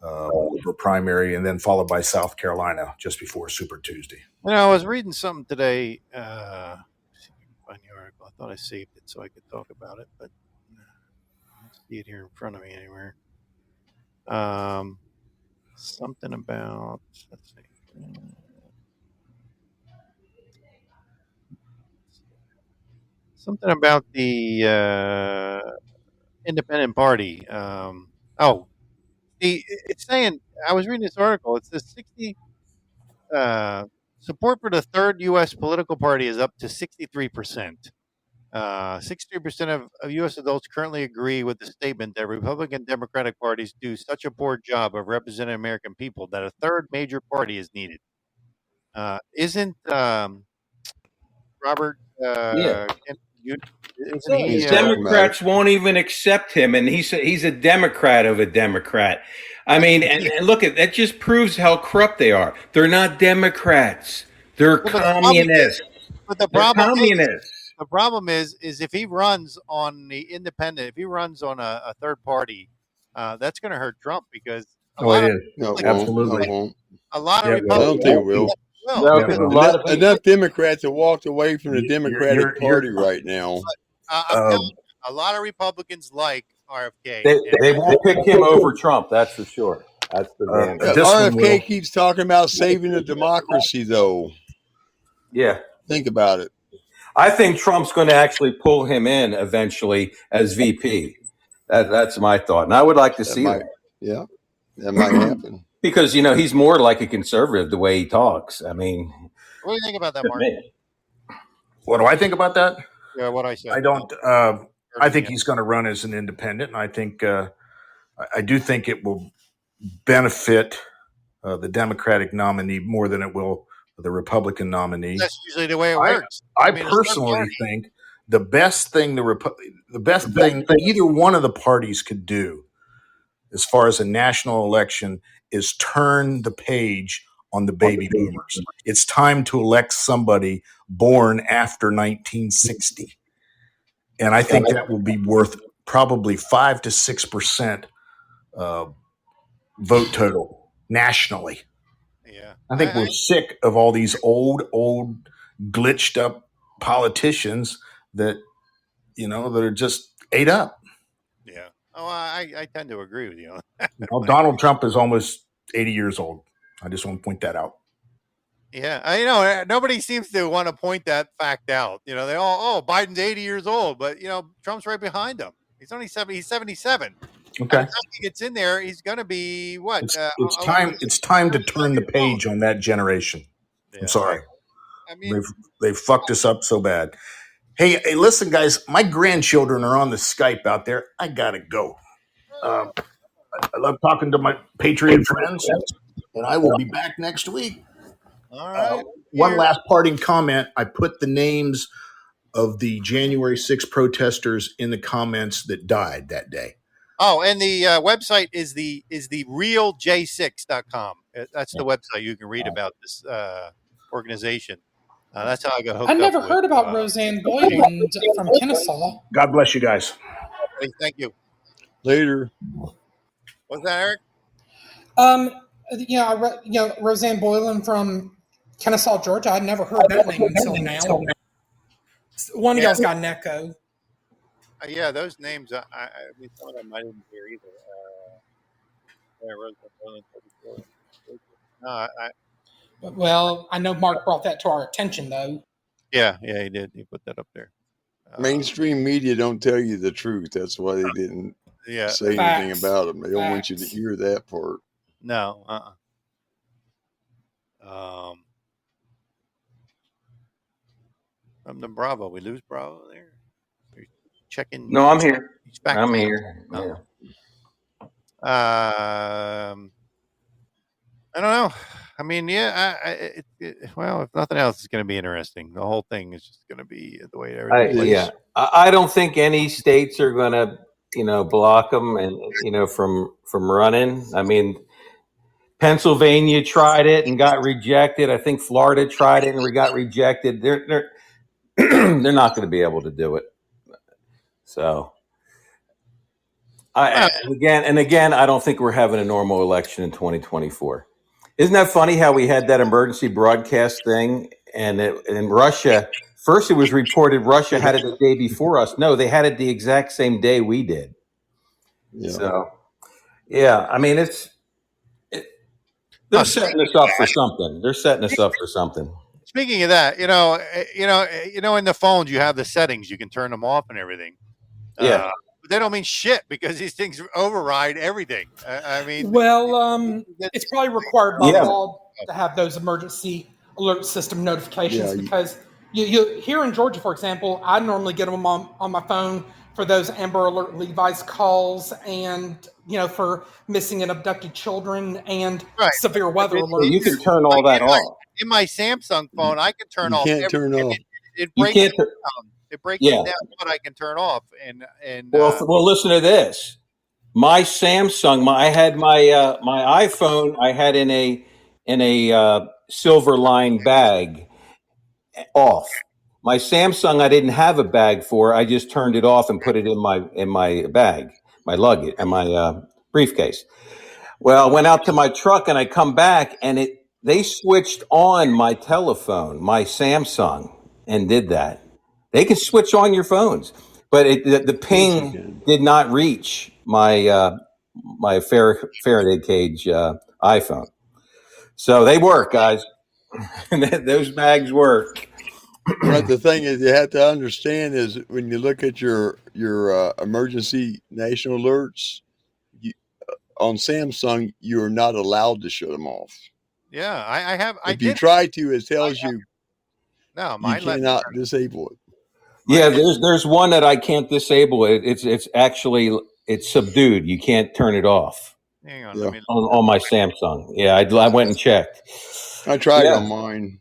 for primary, and then followed by South Carolina just before Super Tuesday. You know, I was reading something today. See if I can find the article. I thought I saved it so I could talk about it, but I don't see it here in front of me anywhere. Something about, let's see. Something about the independent party. It's saying, I was reading this article. It says 60 support for the third U.S. political party is up to 63%. 63% of U.S. adults currently agree with the statement that Republican Democratic parties do such a poor job of representing American people that a third major party is needed. Isn't Robert? Yeah. Isn't he? He's talking about Democrats won't even accept him, and he's a Democrat of a Democrat. I mean, and look at that, just proves how corrupt they are. They're not Democrats. They're communists. But the They're problem communists. The problem is if he runs on the independent, if he runs on a third party, that's going to hurt Trump because a lot of no, it Absolutely. won't. a lot of Yeah, I Republicans don't think it will. will. No, because because a lot of people. Enough Democrats have walked away from the You're- Democratic you're- Party right now. I'm telling you, a lot of Republicans like RFK. They won't pick him over Trump. That's for sure. That's the damn. This one will. RFK keeps talking about saving the democracy, though. Yeah. Think about it. I think Trump's going to actually pull him in eventually as VP. That's my thought, and I would like to see that. Yeah, that might happen. Because he's more like a conservative the way he talks. I mean, What do you think about that, Mark? What do I think about that? Yeah, what I said. I don't. I think he's going to run as an independent, and I think I do think it will benefit the Democratic nominee more than it will the Republican nominee. That's usually the way it works. I mean, personally think the best thing either one of the parties could do, as far as a national election, is turn the page on the baby boomers. It's time to elect somebody born after 1960. And I think that will be worth probably 5 to 6% vote total nationally. Yeah. I think we're sick of all these old, glitched up politicians that are just ate up. Yeah. Oh, I tend to agree with you. Donald Trump is almost 80 years old. I just want to point that out. Yeah, nobody seems to want to point that fact out. They all, Biden's 80 years old, but Trump's right behind him. He's only 77. Okay. By the time he gets in there, he's going to be what? It's time to turn the page on that generation. Yeah. I'm sorry. I mean, they've fucked us up so bad. Hey, listen, guys. My grandchildren are on the Skype out there. I gotta go. I love talking to my Patriot friends, and I will be back next week. All right. One last parting comment. I put the names of the January 6th protesters in the comments that died that day. Oh, and the website is the realj6.com. That's the website you can read about this organization. That's how I got hooked I up never with. heard about Roseanne Boyland from Kennesaw. God bless you guys. Hey, thank you. Later. What's that, Eric? Roseanne Boyland from Kennesaw, Georgia. I'd never heard that name until now. One of y'all's got an echo. Yeah, those names. I mean, some of them I didn't hear either. No, Well, I know Mark brought that to our attention, though. yeah, he did. He put that up there. Mainstream media don't tell you the truth. That's why they didn't say anything about them. They don't want you to hear that part. No. From the Bravo, we lose Bravo there. Checking. No, I'm here. He's back. I'm here. Yeah. I don't know. I mean, well, if nothing else, it's going to be interesting. The whole thing is just going to be the way everything plays. I don't think any states are going to, block them and from running. I mean, Pennsylvania tried it and got rejected. I think Florida tried it and got rejected. They're they're not going to be able to do it. So, again, I don't think we're having a normal election in 2024. Isn't that funny how we had that emergency broadcast thing? And in Russia, first it was reported Russia had it the day before us. No, they had it the exact same day we did. Yeah. So, I mean, they're setting us up for something. They're setting us up for something. Speaking of that, in the phones you have the settings, you can turn them off and everything. Yeah. But they don't mean shit because these things override everything. I mean, well, it's probably required by law to have those emergency alert system notifications because you here in Georgia, for example, I normally get them on my phone for those Amber Alert Levi's calls and for missing and abducted children and severe weather alerts. You can turn all that off. In my Samsung phone, I can turn off. You can't turn off. It breaks it down. It breaks it down what I can turn off. And well, listen to this. My Samsung, I had my my iPhone. I had in a silver lined bag off. My Samsung, I didn't have a bag for. I just turned it off and put it in my bag, my luggage, and my briefcase. Well, I went out to my truck and I come back and they switched on my telephone, my Samsung, and did that. They can switch on your phones, but the ping did not reach my my Faraday cage iPhone. So they work, guys. Those bags work. But the thing is, you have to understand is when you look at your emergency national alerts on Samsung, you are not allowed to shut them off. Yeah, I have. If you try to, it tells you no, you cannot disable it. Yeah, there's one that I can't disable. It's actually subdued. You can't turn it off. Hang on, on my Samsung. Yeah, I went and checked. I tried on mine.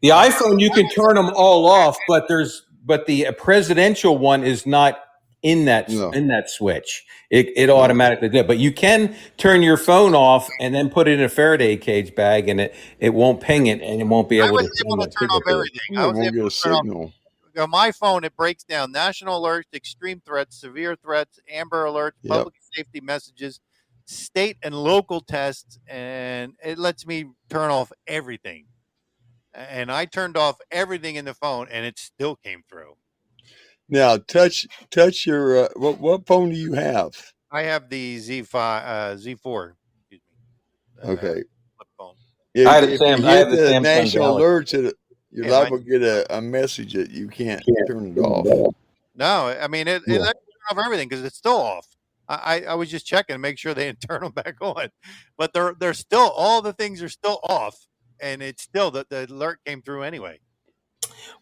The iPhone you can turn them all off, but the presidential one is not in that switch. It automatically did. But you can turn your phone off and then put it in a Faraday cage bag, and it won't ping it, and it won't be able to turn off everything. I was able to turn off. On my phone, it breaks down national alerts, extreme threats, severe threats, Amber alerts, public safety messages, state and local tests, and it lets me turn off everything. And I turned off everything in the phone, and it still came through. Now, touch your what phone do you have? I have the Z4. Excuse me. Okay. Flip phone. If you hit the national alerts, you're liable to get a message that you can't turn it off. No, I mean it lets me turn off everything because it's still off. I was just checking to make sure they didn't turn them back on, but they're still all the things are still off. And it's still the alert came through anyway.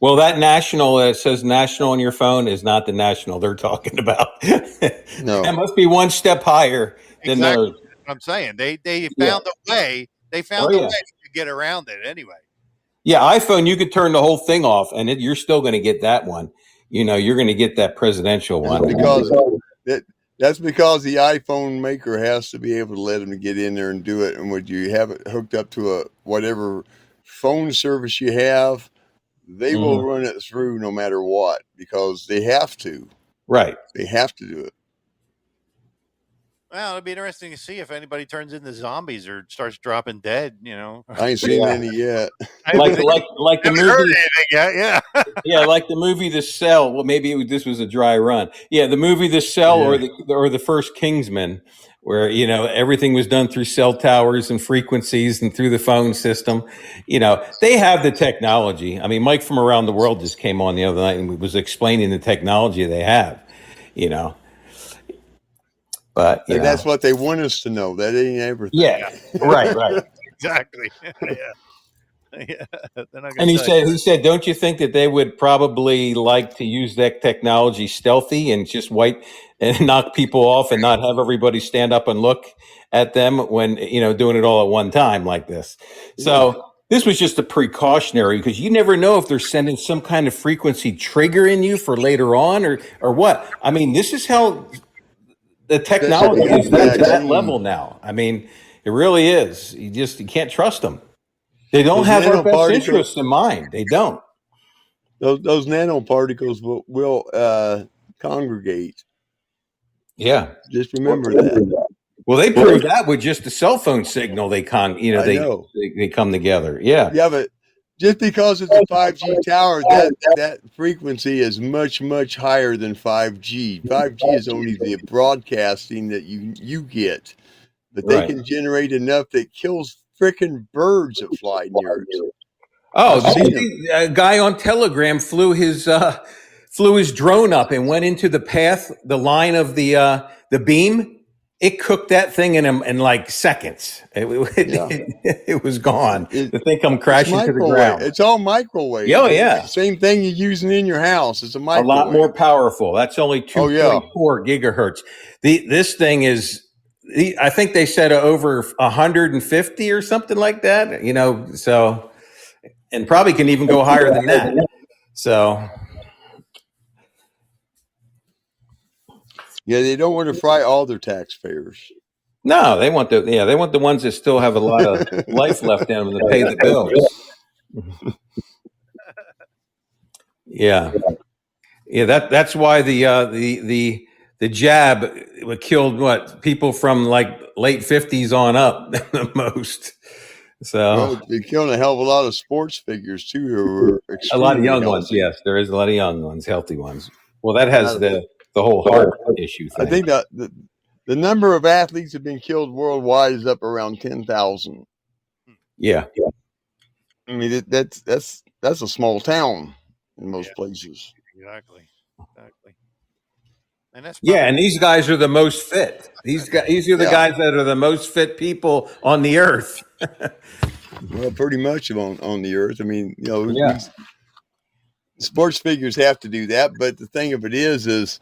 Well, that national that says national on your phone is not the national they're talking about. No, that must be one step higher than those. What I'm saying they found a way. They found a way to get around it anyway. Yeah, iPhone, you could turn the whole thing off, and you're still going to get that one. You're going to get that presidential one. That's because the iPhone maker has to be able to let them get in there and do it. And when you have it hooked up to a whatever phone service you have, they will run it through no matter what, because they have to. Right. They have to do it. Well, it'd be interesting to see if anybody turns into zombies or starts dropping dead. I ain't seen any yet. Like the haven't heard movie. anything yet. Yeah. Yeah, like the movie The Cell. Well, maybe this was a dry run. Yeah, the movie The Cell, Yeah. or the first Kingsman, where everything was done through cell towers and frequencies and through the phone system. They have the technology. I mean, Mike from Around the World just came on the other night and was explaining the technology they have. But And that's what they want us to know. That ain't everything. Yeah, right. Exactly. Yeah. Yeah. And he said, don't you think that they would probably like to use that technology stealthy and just wipe and knock people off and not have everybody stand up and look at them when, doing it all at one time like this. So this was just a precautionary, because you never know if they're sending some kind of frequency trigger in you for later on or what. I mean, this is how the technology is to that level now. I mean, it really is. You can't trust them. They don't have our best interests in mind. They don't. Those nanoparticles will congregate. Yeah. Just remember that. Well, they proved that with just the cell phone signal. They come together. Yeah. Yeah, but just because it's a 5G tower, that frequency is much, much higher than 5G. 5G is only the broadcasting that you get. But they can generate enough that kills freaking birds that fly near it. Oh, a guy on Telegram flew his drone up and went into the line of the beam. It cooked that thing in like seconds. It was gone. The thing come crashing to the ground. It's all microwave. Oh, yeah. It's the same thing you're using in your house. It's a microwave. A lot more powerful. That's only 2.4 gigahertz. This thing is, I think they said over 150 or something like that, so, and probably can even go higher than that. So. Yeah, they don't want to fry all their taxpayers. No, they want the ones that still have a lot of life left in them to pay the bills. Yeah. That's why the jab killed people from like late 50s on up the most. So they're killing a hell of a lot of sports figures too, who are a lot of young healthy. ones. Yes, there is a lot of young ones, healthy ones. Well, that has the whole heart issue thing. I think that the number of athletes that have been killed worldwide is up around 10,000. Yeah. I mean, that's a small town in most places. Exactly. And that's and these guys are the most fit. These are the guys that are the most fit people on the earth. Well, pretty much on the earth. I mean, sports figures have to do that, but the thing of it is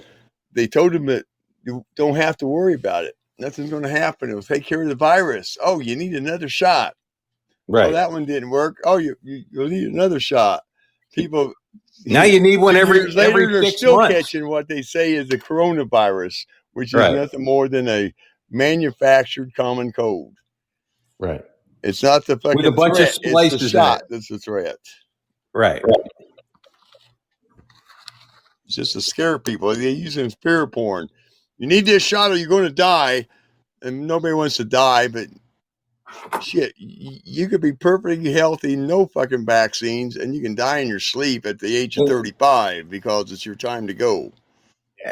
they told them that you don't have to worry about it. Nothing's going to happen. It'll take care of the virus. Oh, you need another shot. Right. Oh, that one didn't work. Oh, you'll need another shot. People. Now you need one every 6 months. They're still catching what they say is the coronavirus, which is nothing more than a manufactured common cold. Right. It's not the fucking with a bunch threat. Of splices it's the shot that's the threat. Right. It's just to scare people. They use it in fear porn. You need this shot or you're going to die. And nobody wants to die, but shit, you could be perfectly healthy, no fucking vaccines, and you can die in your sleep at the age of 35 because it's your time to go.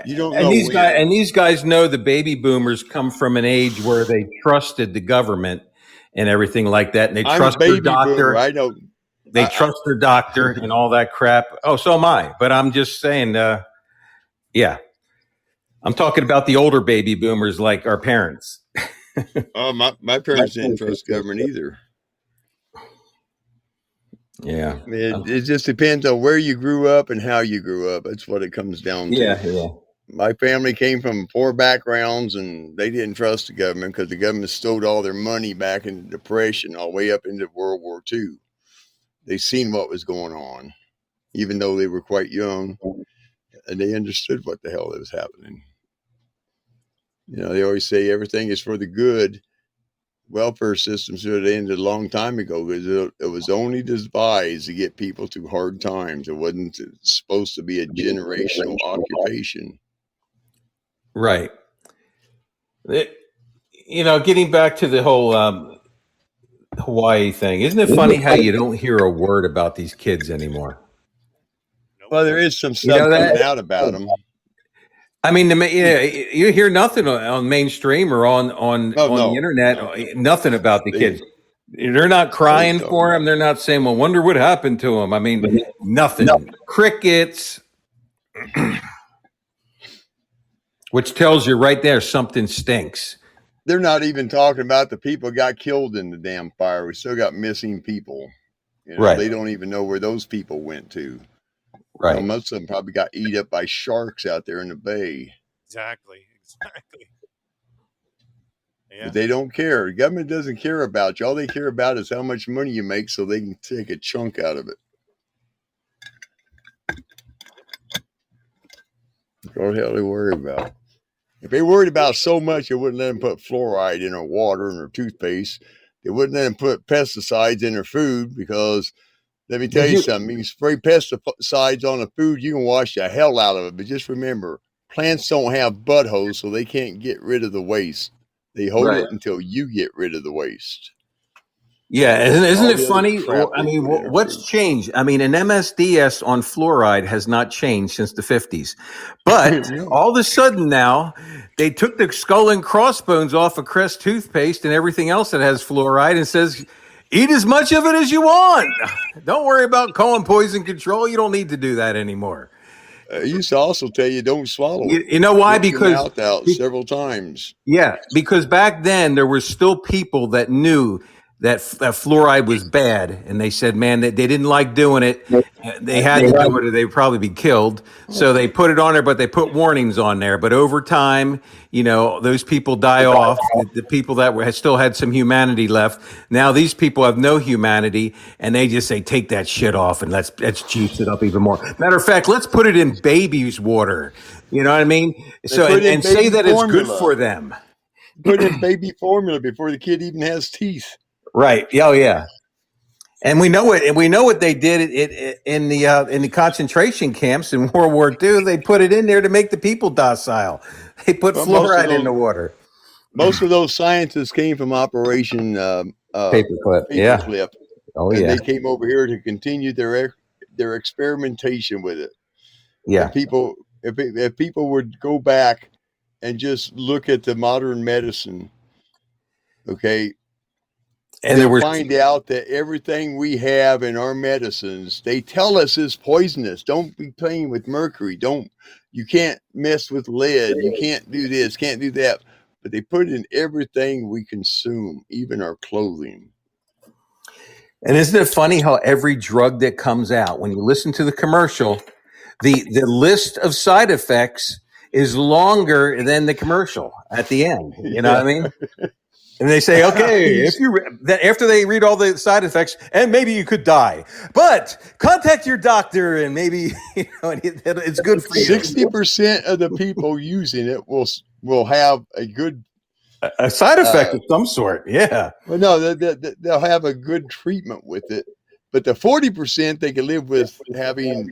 You don't know. These guys know the baby boomers come from an age where they trusted the government and everything like that, and they trust their doctor. Boomer. I know. They trust their doctor and all that crap. Oh, so am I. But I'm just saying, I'm talking about the older baby boomers like our parents. Oh, my parents didn't trust government either. Yeah. I mean, it just depends on where you grew up and how you grew up. That's what it comes down to. Yeah. My family came from poor backgrounds, and they didn't trust the government because the government stole all their money back in the Depression all the way up into World War II. they seen what was going on, even though they were quite young, and they understood what the hell was happening. They always say everything is for the good. Welfare system should have ended a long time ago because it was only devised to get people through hard times. It wasn't supposed to be a generational occupation. Right. Getting back to the whole Hawaii thing, isn't it funny how you don't hear a word about these kids anymore? Well, there is some stuff coming out about them. I mean, you hear nothing on mainstream or on the internet. No. Nothing about the kids. They're not crying for them. They're not saying, "Well, wonder what happened to them." I mean, nothing. Crickets. Which tells you right there something stinks. They're not even talking about the people who got killed in the damn fire. We still got missing people. Right. They don't even know where those people went to. Right. Most of them probably got eaten up by sharks out there in the bay. Exactly. Yeah. But they don't care. The government doesn't care about you. All they care about is how much money you make so they can take a chunk out of it. What the hell they worry about? If they worried about so much, they wouldn't let them put fluoride in their water and their toothpaste. They wouldn't let them put pesticides in their food because, let me tell you something, you spray pesticides on the food, you can wash the hell out of it. But just remember, plants don't have buttholes, so they can't get rid of the waste. They hold it until you get rid of the waste. Yeah, isn't it funny? I mean, what's changed? I mean, an MSDS on fluoride has not changed since the 50s. But all of a sudden now, they took the skull and crossbones off of Crest toothpaste and everything else that has fluoride and says, eat as much of it as you want. Don't worry about colon poison control. You don't need to do that anymore. I used to also tell you don't swallow it. You know why? Because out several times. Yeah, because back then there were still people that knew that fluoride was bad, and they said, man, they didn't like doing it. They had to do it or they'd probably be killed. So they put it on there, but they put warnings on there. But over time, those people die off. The people that still had some humanity left. Now these people have no humanity, and they just say, take that shit off and let's juice it up even more. Matter of fact, let's put it in baby's water. You know what I mean? So and say that it's good for them. Put in baby formula before the kid even has teeth. Right. Oh, yeah. And we know it. And we know what they did in the concentration camps in World War II. They put it in there to make the people docile. They put fluoride in the water. Most of those scientists came from Operation Paperclip. Yeah. Oh, yeah. They came over here to continue their experimentation with it. Yeah. If people would go back and just look at the modern medicine, okay. And they'll find out that everything we have in our medicines, they tell us is poisonous. Don't be playing with mercury. You can't mess with lead. You can't do this, can't do that. But they put it in everything we consume, even our clothing. And isn't it funny how every drug that comes out, when you listen to the commercial, the list of side effects is longer than the commercial at the end. You know what I mean? And they say, okay, after they read all the side effects, and maybe you could die, but contact your doctor, and maybe it's good for you. 60% of the people using it will have a good side effect of some sort. Yeah. Well, no, they'll have a good treatment with it, but the 40% they can live with having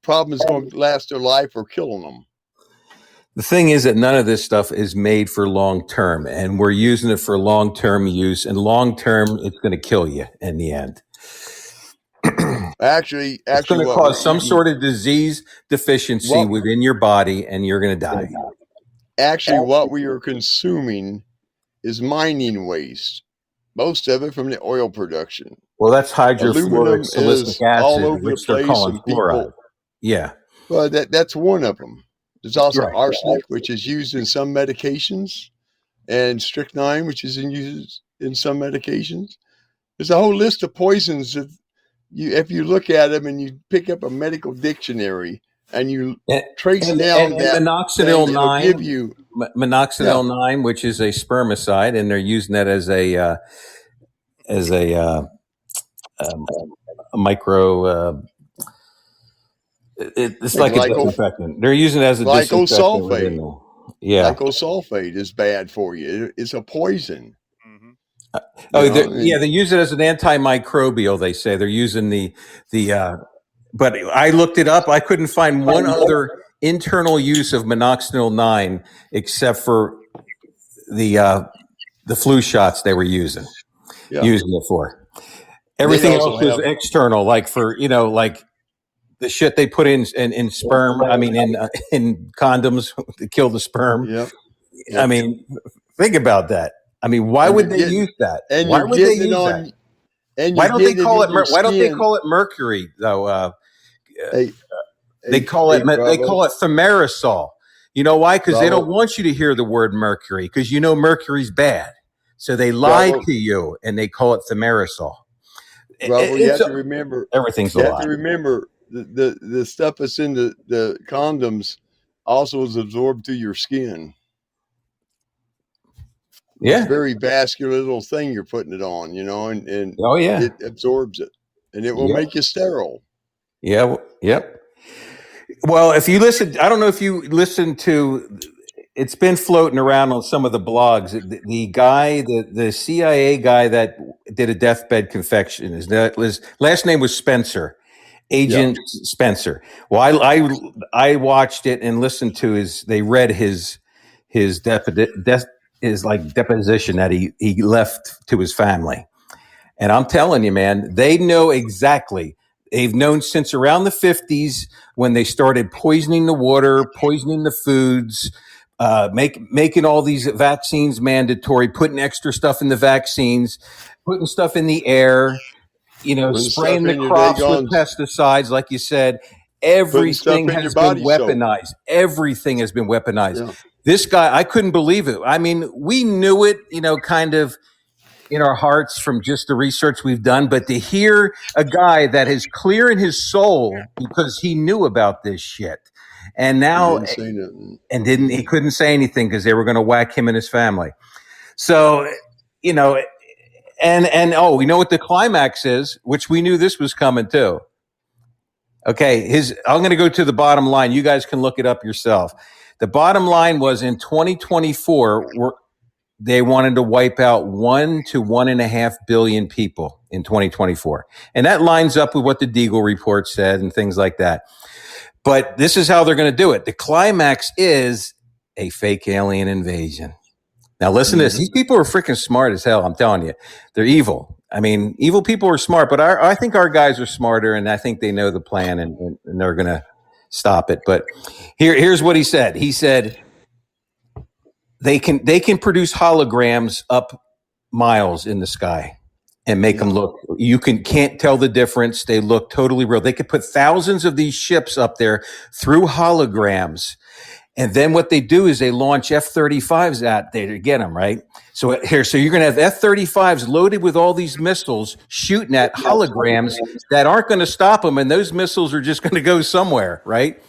problems going to last their life or killing them. The thing is that none of this stuff is made for long term, and we're using it for long term use. And long term, it's going to kill you in the end. Actually, it's going to cause some sort of disease deficiency within your body, and you're going to die. Actually, what we are consuming is mining waste. Most of it from the oil production. Well, that's hydrofluoric silicic acid, which they're calling fluoride. Yeah. Well, that's one of them. There's also arsenic, which is used in some medications, and strychnine, which is used in some medications. There's a whole list of poisons that if you look at them and you pick up a medical dictionary and you trace down that minoxidil 9, give you minoxidil 9, which is a spermicide, and they're using that as a micro. It's like a disinfectant. They're using it as a disinfectant within there. Yeah. Glycosulfate is bad for you. It's a poison. They use it as an antimicrobial. They say they're using the. But I looked it up. I couldn't find one other internal use of minoxidil 9 except for the flu shots they were using it for. Everything else was external, like for like the shit they put in sperm. I mean, in condoms to kill the sperm. Yep. I mean, think about that. I mean, why would they use that? Why would they use that? And why don't they call it? Why don't they call it mercury though? They call it thimerosal. You know why? Because they don't want you to hear the word mercury, because mercury's bad. So they lie to you and they call it thimerosal. Bravo, you have to remember everything's a lie. You have to remember the stuff that's in the condoms also is absorbed through your skin. Yeah, it's a very vascular little thing you're putting it on, and it absorbs it, and it will make you sterile. Yeah. Yep. Well, if you listen, I don't know if you listen to. It's been floating around on some of the blogs. The guy, the CIA guy that did a deathbed confession, his last name was Spencer, Agent Spencer. Well, I watched it and listened to they read his deposition that he left to his family. And I'm telling you, man, they know exactly. They've known since around the 50s when they started poisoning the water, poisoning the foods, making all these vaccines mandatory, putting extra stuff in the vaccines, putting stuff in the air, spraying the crops with pesticides, like you said. Everything has been weaponized. Everything has been weaponized. Yeah. This guy, I couldn't believe it. I mean, we knew it, kind of in our hearts from just the research we've done, but to hear a guy that is clear in his soul because he knew about this shit, and now he couldn't say anything because they were going to whack him and his family. So, and you know what the climax is, which we knew this was coming too. Okay, I'm going to go to the bottom line. You guys can look it up yourself. The bottom line was in 2024, they wanted to wipe out 1 to 1.5 billion people in 2024. And that lines up with what the Deagle report said and things like that. But this is how they're going to do it. The climax is a fake alien invasion. Now, listen to this. These people are freaking smart as hell. I'm telling you, they're evil. I mean, evil people are smart, but I think our guys are smarter, and I think they know the plan, and they're going to stop it. But here's what he said. He said, They can produce holograms up miles in the sky and make them look. You can't tell the difference. They look totally real. They could put thousands of these ships up there through holograms, and then what they do is they launch F-35s out there to get them right. So you're going to have F-35s loaded with all these missiles shooting at holograms that aren't going to stop them, and those missiles are just going to go somewhere, right?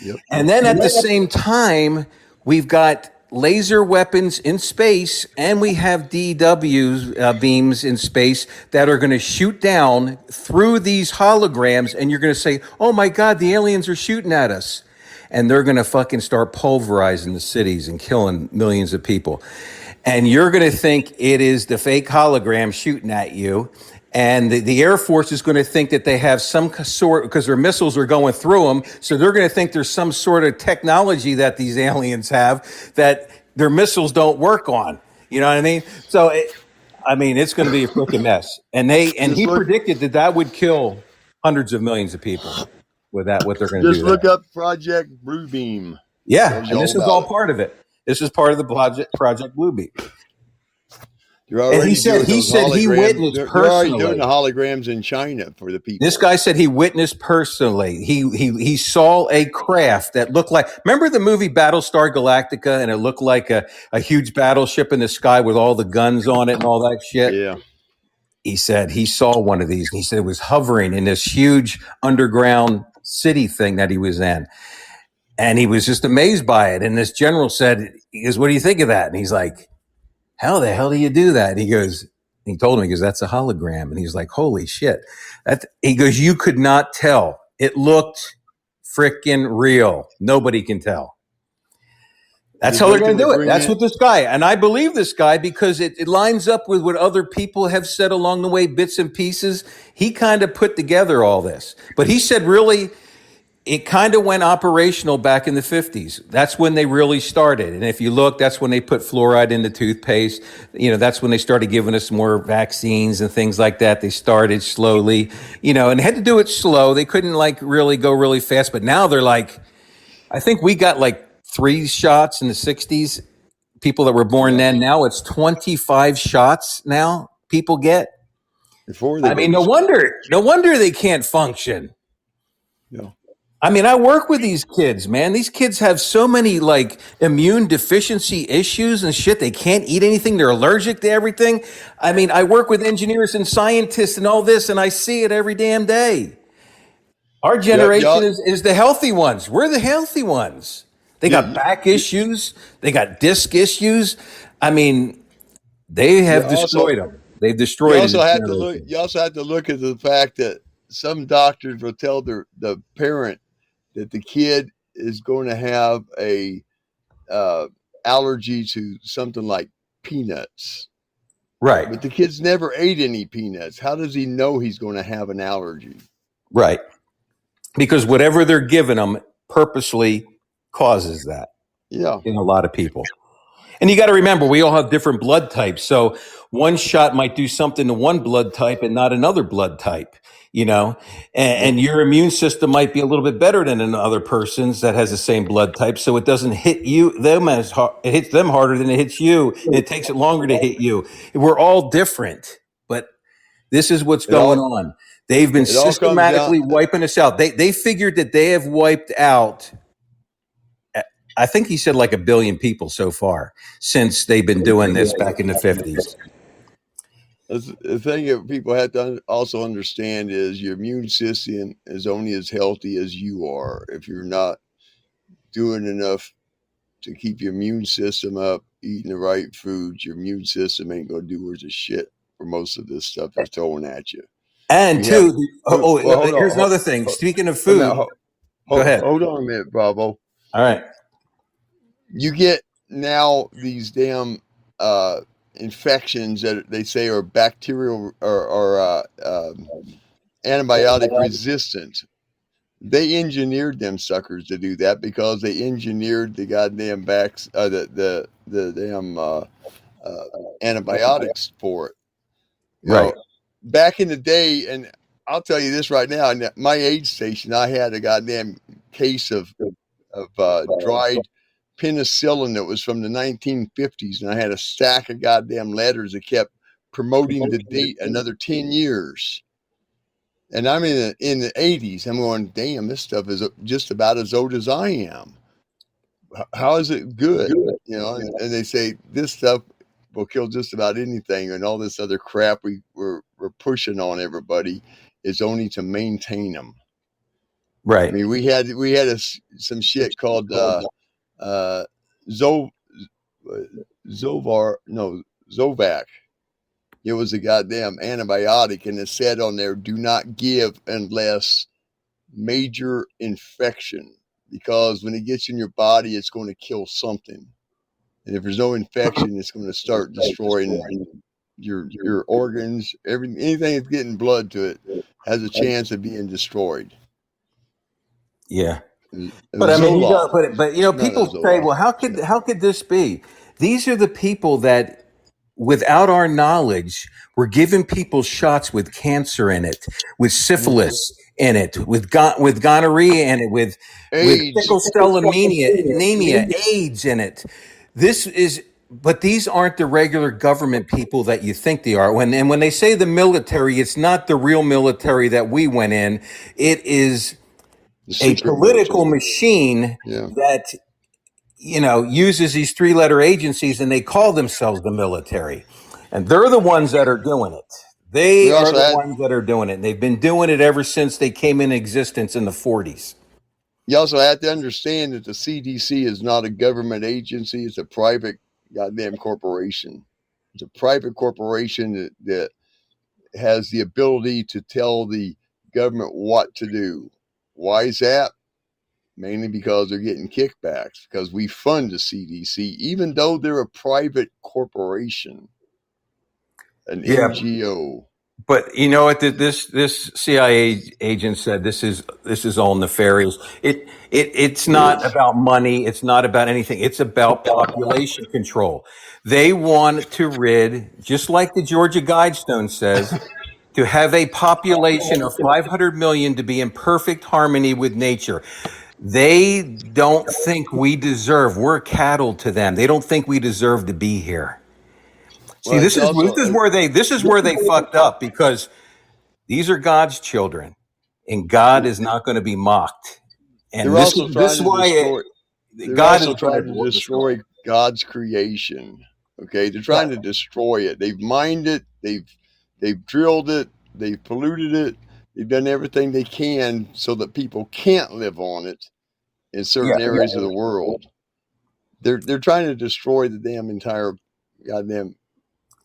Yep. And then at the same time, we've got laser weapons in space, and we have DW beams in space that are going to shoot down through these holograms, and you're going to say, oh my God, the aliens are shooting at us. And they're going to fucking start pulverizing the cities and killing millions of people. And you're going to think it is the fake hologram shooting at you. And the Air Force is going to think that they have some sort, because their missiles are going through them. So they're going to think there's some sort of technology that these aliens have that their missiles don't work on. You know what I mean? So, it's going to be a freaking mess. And he predicted that would kill hundreds of millions of people with that, what they're going to do. Just look up Project Bluebeam. Yeah, and this is all part of it. This is part of the Project Bluebeam. And he said he witnessed personally. They're already doing the holograms in China for the people. This guy said he witnessed personally. He saw a craft that looked like. Remember the movie Battlestar Galactica, and it looked like a huge battleship in the sky with all the guns on it and all that shit. Yeah. He said he saw one of these. And he said it was hovering in this huge underground city thing that he was in. And he was just amazed by it. And this general said, he goes, what do you think of that? And he's like, how the hell do you do that? And he goes, He told me, because that's a hologram. And he's like, holy shit. He goes, you could not tell. It looked freaking real. Nobody can tell. That's how they're going to do it. That's what this guy, and I believe this guy because it lines up with what other people have said along the way, bits and pieces. He kind of put together all this. But he said, really, it kind of went operational back in the 50s. That's when they really started. And if you look, that's when they put fluoride in the toothpaste. That's when they started giving us more vaccines and things like that. They started slowly, and had to do it slow. They couldn't really go really fast. But now they're like, I think we got 3 shots in the 60s, people that were born then. Now it's 25 shots now people get. Before they no wonder they can't function. Yeah. I work with these kids, man. These kids have so many immune deficiency issues and shit. They can't eat anything. They're allergic to everything. I work with engineers and scientists and all this, and I see it every damn day. Our generation is the healthy ones. We're the healthy ones. They got back issues. They got disc issues. They have destroyed them. They've destroyed them. You also have to look at the fact that some doctors will tell the parent that the kid is going to have a allergy to something like peanuts. Right. But the kid's never ate any peanuts. How does he know he's going to have an allergy? Right. Because whatever they're giving them purposely causes that. Yeah. In a lot of people. And you got to remember, we all have different blood types. So one shot might do something to one blood type and not another blood type, and your immune system might be a little bit better than another person's that has the same blood type. So it doesn't hit them as hard. It hits them harder than it hits you. And it takes it longer to hit you. We're all different, but this is what's going on. They've been systematically wiping us out. They figured that they have wiped out, I think he said 1 billion people so far since they've been doing this back in the 50s. The thing that people have to also understand is your immune system is only as healthy as you are. If you're not doing enough to keep your immune system up, eating the right foods, your immune system ain't going to do worth a shit for most of this stuff they're throwing at you. And here's another thing. Speaking of food, go ahead. Hold on a minute, Bravo. All right. You get now these damn infections that they say are bacterial or antibiotic resistant. They engineered them suckers to do that because they engineered the goddamn the damn antibiotics for it. Right. Back in the day, and I'll tell you this right now, in my aid station, I had a goddamn case of dried penicillin that was from the 1950s, and I had a stack of goddamn letters that kept promoting the date another 10 years. And I'm in the 80s. I'm going, damn, this stuff is just about as old as I am. How is it good? And they say this stuff will kill just about anything, and all this other crap we're pushing on everybody is only to maintain them. Right. We had some shit called Zovac. It was a goddamn antibiotic, and it said on there, do not give unless major infection, because when it gets in your body, it's going to kill something. And if there's no infection, it's going to start destroying your organs. Anything that's getting blood to it has a chance of being destroyed. Yeah. But people say, well, how could this be? These are the people that, without our knowledge, we're giving people shots with cancer in it, with syphilis in it, with gonorrhea in it, with sickle cell anemia, AIDS in it. But these aren't the regular government people that you think they are. When they say the military, it's not the real military that we went in. It is a political machine that uses these 3-letter agencies, and they call themselves the military, and they're the ones that are doing it. They are the ones that are doing it. And they've been doing it ever since they came in existence in the 40s. You also have to understand that the CDC is not a government agency. It's a private goddamn corporation. It's a private corporation that has the ability to tell the government what to do. Why is that? Mainly because they're getting kickbacks, because we fund the CDC, even though they're a private corporation, an NGO. But you know what? This CIA agent said this is all nefarious. It's not about money. It's not about anything. It's about population control. They want to rid, just like the Georgia Guidestone says, to have a population of 500 million to be in perfect harmony with nature. They don't think we deserve. We're cattle to them. They don't think we deserve to be here. See, Well, this it's is also this is where they fucked up, because these are God's children, and God is not going to be mocked. And they're also trying this is to why destroy. They're God is also going trying to to destroy. destroy God's creation. Okay, they're trying to destroy it. They've mined it. They've drilled it. They've polluted it. They've done everything they can so that people can't live on it in certain areas of the world. They're trying to destroy the damn entire goddamn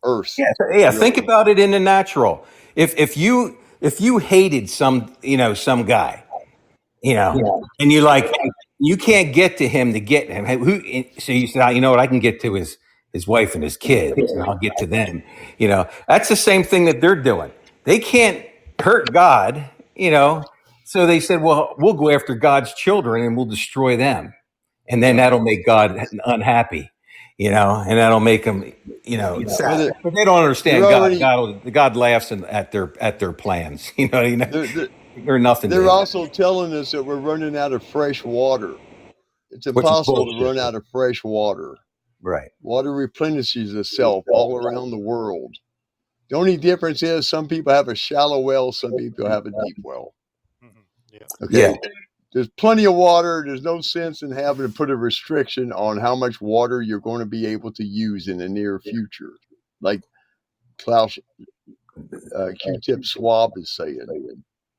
earth. Yeah, really. Think about it in the natural. If you hated some guy, and you can't get to him to get him. So you say, you know what, I can get to his wife and his kids, and I'll get to them. That's the same thing that they're doing. They can't hurt God, So they said, well, we'll go after God's children and we'll destroy them, and then that'll make God unhappy, and that'll make them, sad. But they don't understand God. God laughs at their plans. They're nothing. They're also telling us that we're running out of fresh water. It's impossible to run out of fresh water. Right. Water replenishes itself all around the world. The only difference is some people have a shallow well, some people have a deep well. Okay. There's plenty of water. There's no sense in having to put a restriction on how much water you're going to be able to use in the near future, like Klaus Q-Tip Schwab is saying.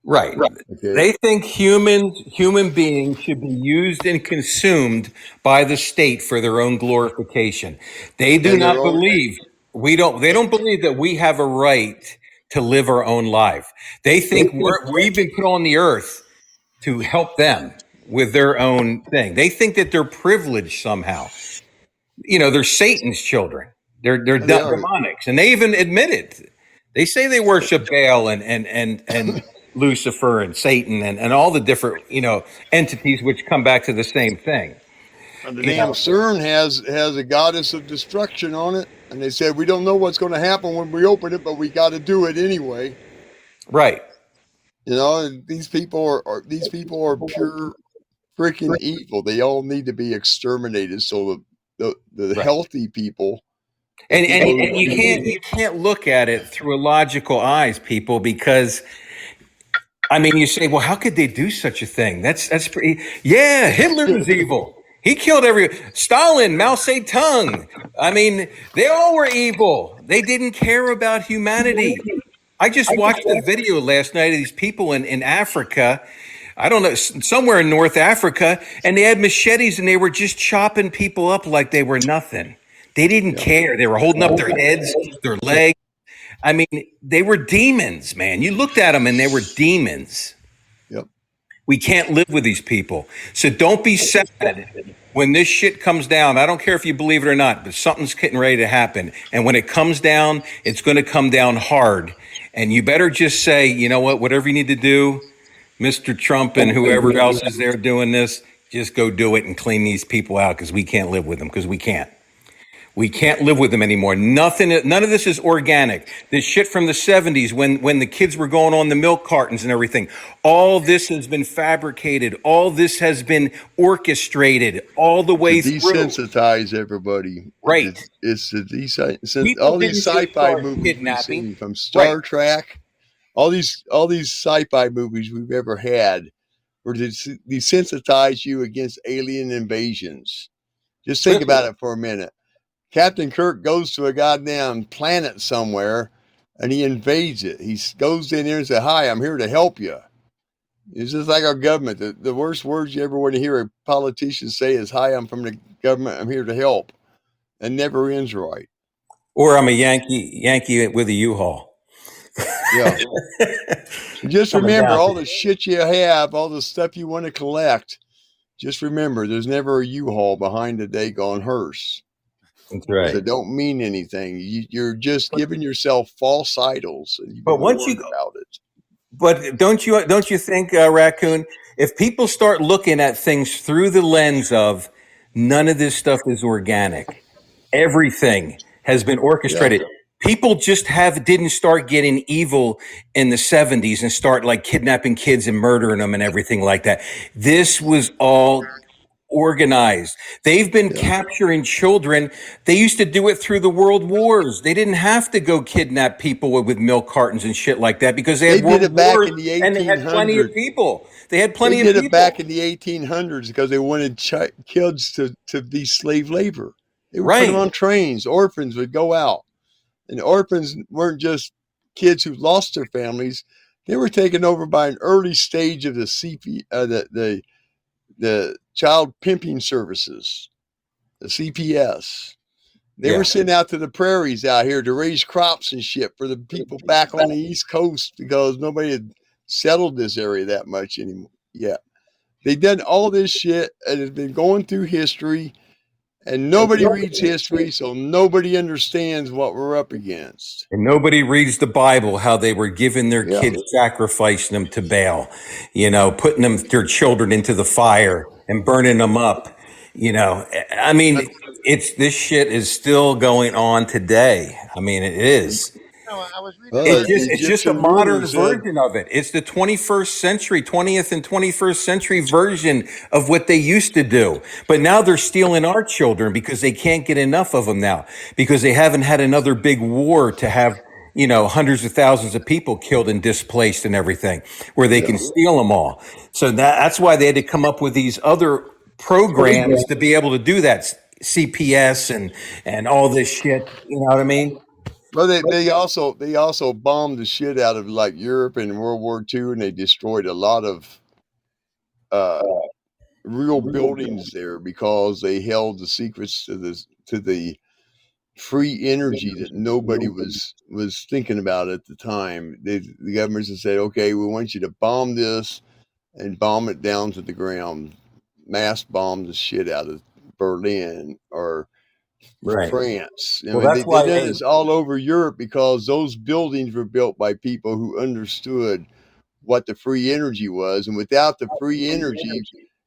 Right. Okay. They think human beings should be used and consumed by the state for their own glorification. They do not believe they don't believe that we have a right to live our own life. They think we've been put on the earth to help them with their own thing. They think that they're privileged somehow. They're Satan's children. They're demonics, and they even admit it. They say they worship Baal and Lucifer and Satan and all the different entities which come back to the same thing. And the damn CERN has a goddess of destruction on it, and they said we don't know what's going to happen when we open it, but we got to do it anyway. Right. These people are pure freaking evil. They all need to be exterminated. So the healthy people. And you can't look at it through a logical eyes, people, because you say, well, how could they do such a thing? That's pretty. Yeah, Hitler was evil. He killed Stalin, Mao Zedong. They all were evil. They didn't care about humanity. I just watched a video last night of these people in Africa. I don't know, somewhere in North Africa, and they had machetes and they were just chopping people up like they were nothing. They didn't care. They were holding up their heads, their legs. They were demons, man. You looked at them and they were demons. Yep. We can't live with these people. So don't be sad when this shit comes down. I don't care if you believe it or not, but something's getting ready to happen. And when it comes down, it's going to come down hard. And you better just say, you know what, whatever you need to do, Mr. Trump and whoever else is there doing this, just go do it and clean these people out, because we can't live with them, because we can't. We can't live with them anymore. None of this is organic. This shit from the 70s when the kids were going on the milk cartons and everything, all this has been fabricated. All this has been orchestrated all the way through. Desensitize everybody. Right. It's to desensitize. All these sci-fi movies we've seen, from Star Trek, all these sci-fi movies we've ever had were to desensitize you against alien invasions. Just think about it for a minute. Captain Kirk goes to a goddamn planet somewhere and he invades it. He goes in there and says, "Hi, I'm here to help you." It's just like our government. The worst words you ever want to hear a politician say is, "Hi, I'm from the government. I'm here to help." It never ends right. Or I'm a Yankee with a U-Haul. Yeah. Just Coming remember down. all the shit you have, all the stuff you want to collect. Just remember, there's never a U-Haul behind a daggone hearse. That's right. So it don't mean anything. You're just giving yourself false idols, and you be But once warned you about it. But don't you think, Raccoon, if people start looking at things through the lens of none of this stuff is organic, everything has been Yeah. orchestrated. People just didn't start getting evil in the 70s and start like kidnapping kids and murdering them and everything like that. This was all organized. They've been Yeah. capturing children. They used to do it through the world wars. They didn't have to go kidnap people with milk cartons and shit like that because they They had did world it back wars in the and they had plenty of 1800s. people. They had They plenty of did it people. back in the 1800s because they wanted kids to be slave labor. They would put them Right. on trains. Orphans would go out. And orphans weren't just kids who lost their families. They were taken over by an early stage of the the child pimping services, the CPS. They were Yeah. sent out to the prairies out here to raise crops and shit for the people back on the East Coast because nobody had settled this area that much anymore. Yeah. They done all this shit and it's been going through history, and nobody reads history, so nobody understands what we're up against. And nobody reads the Bible how they were giving their Yeah. kids, sacrificing them to Baal, putting their children into the fire and burning them up. I mean, this shit is still going on today. I mean, it is. I was reading an Well, article. the It's just a Egyptian modern rulers said, version of it. It's the 21st century, 20th and 21st century version of what they used to do. But now they're stealing our children because they can't get enough of them now because they haven't had another big war to have, hundreds of thousands of people killed and displaced and everything where they can steal them all. So that's why they had to come up with these other programs to be able to do that. CPS and all this shit. You know what I mean? well, they also bombed the shit out of like Europe in World War II, and they destroyed a lot of uh, real buildings there because they held the secrets to the free energy that nobody was thinking about at the time. The governments have said, okay, we want you to bomb this and bomb it down to the ground, mass bomb the shit out of Berlin or Right. France. I Well, mean, that's they why. did this all over Europe because those buildings were built by people who understood what the free energy was. And without the free energy,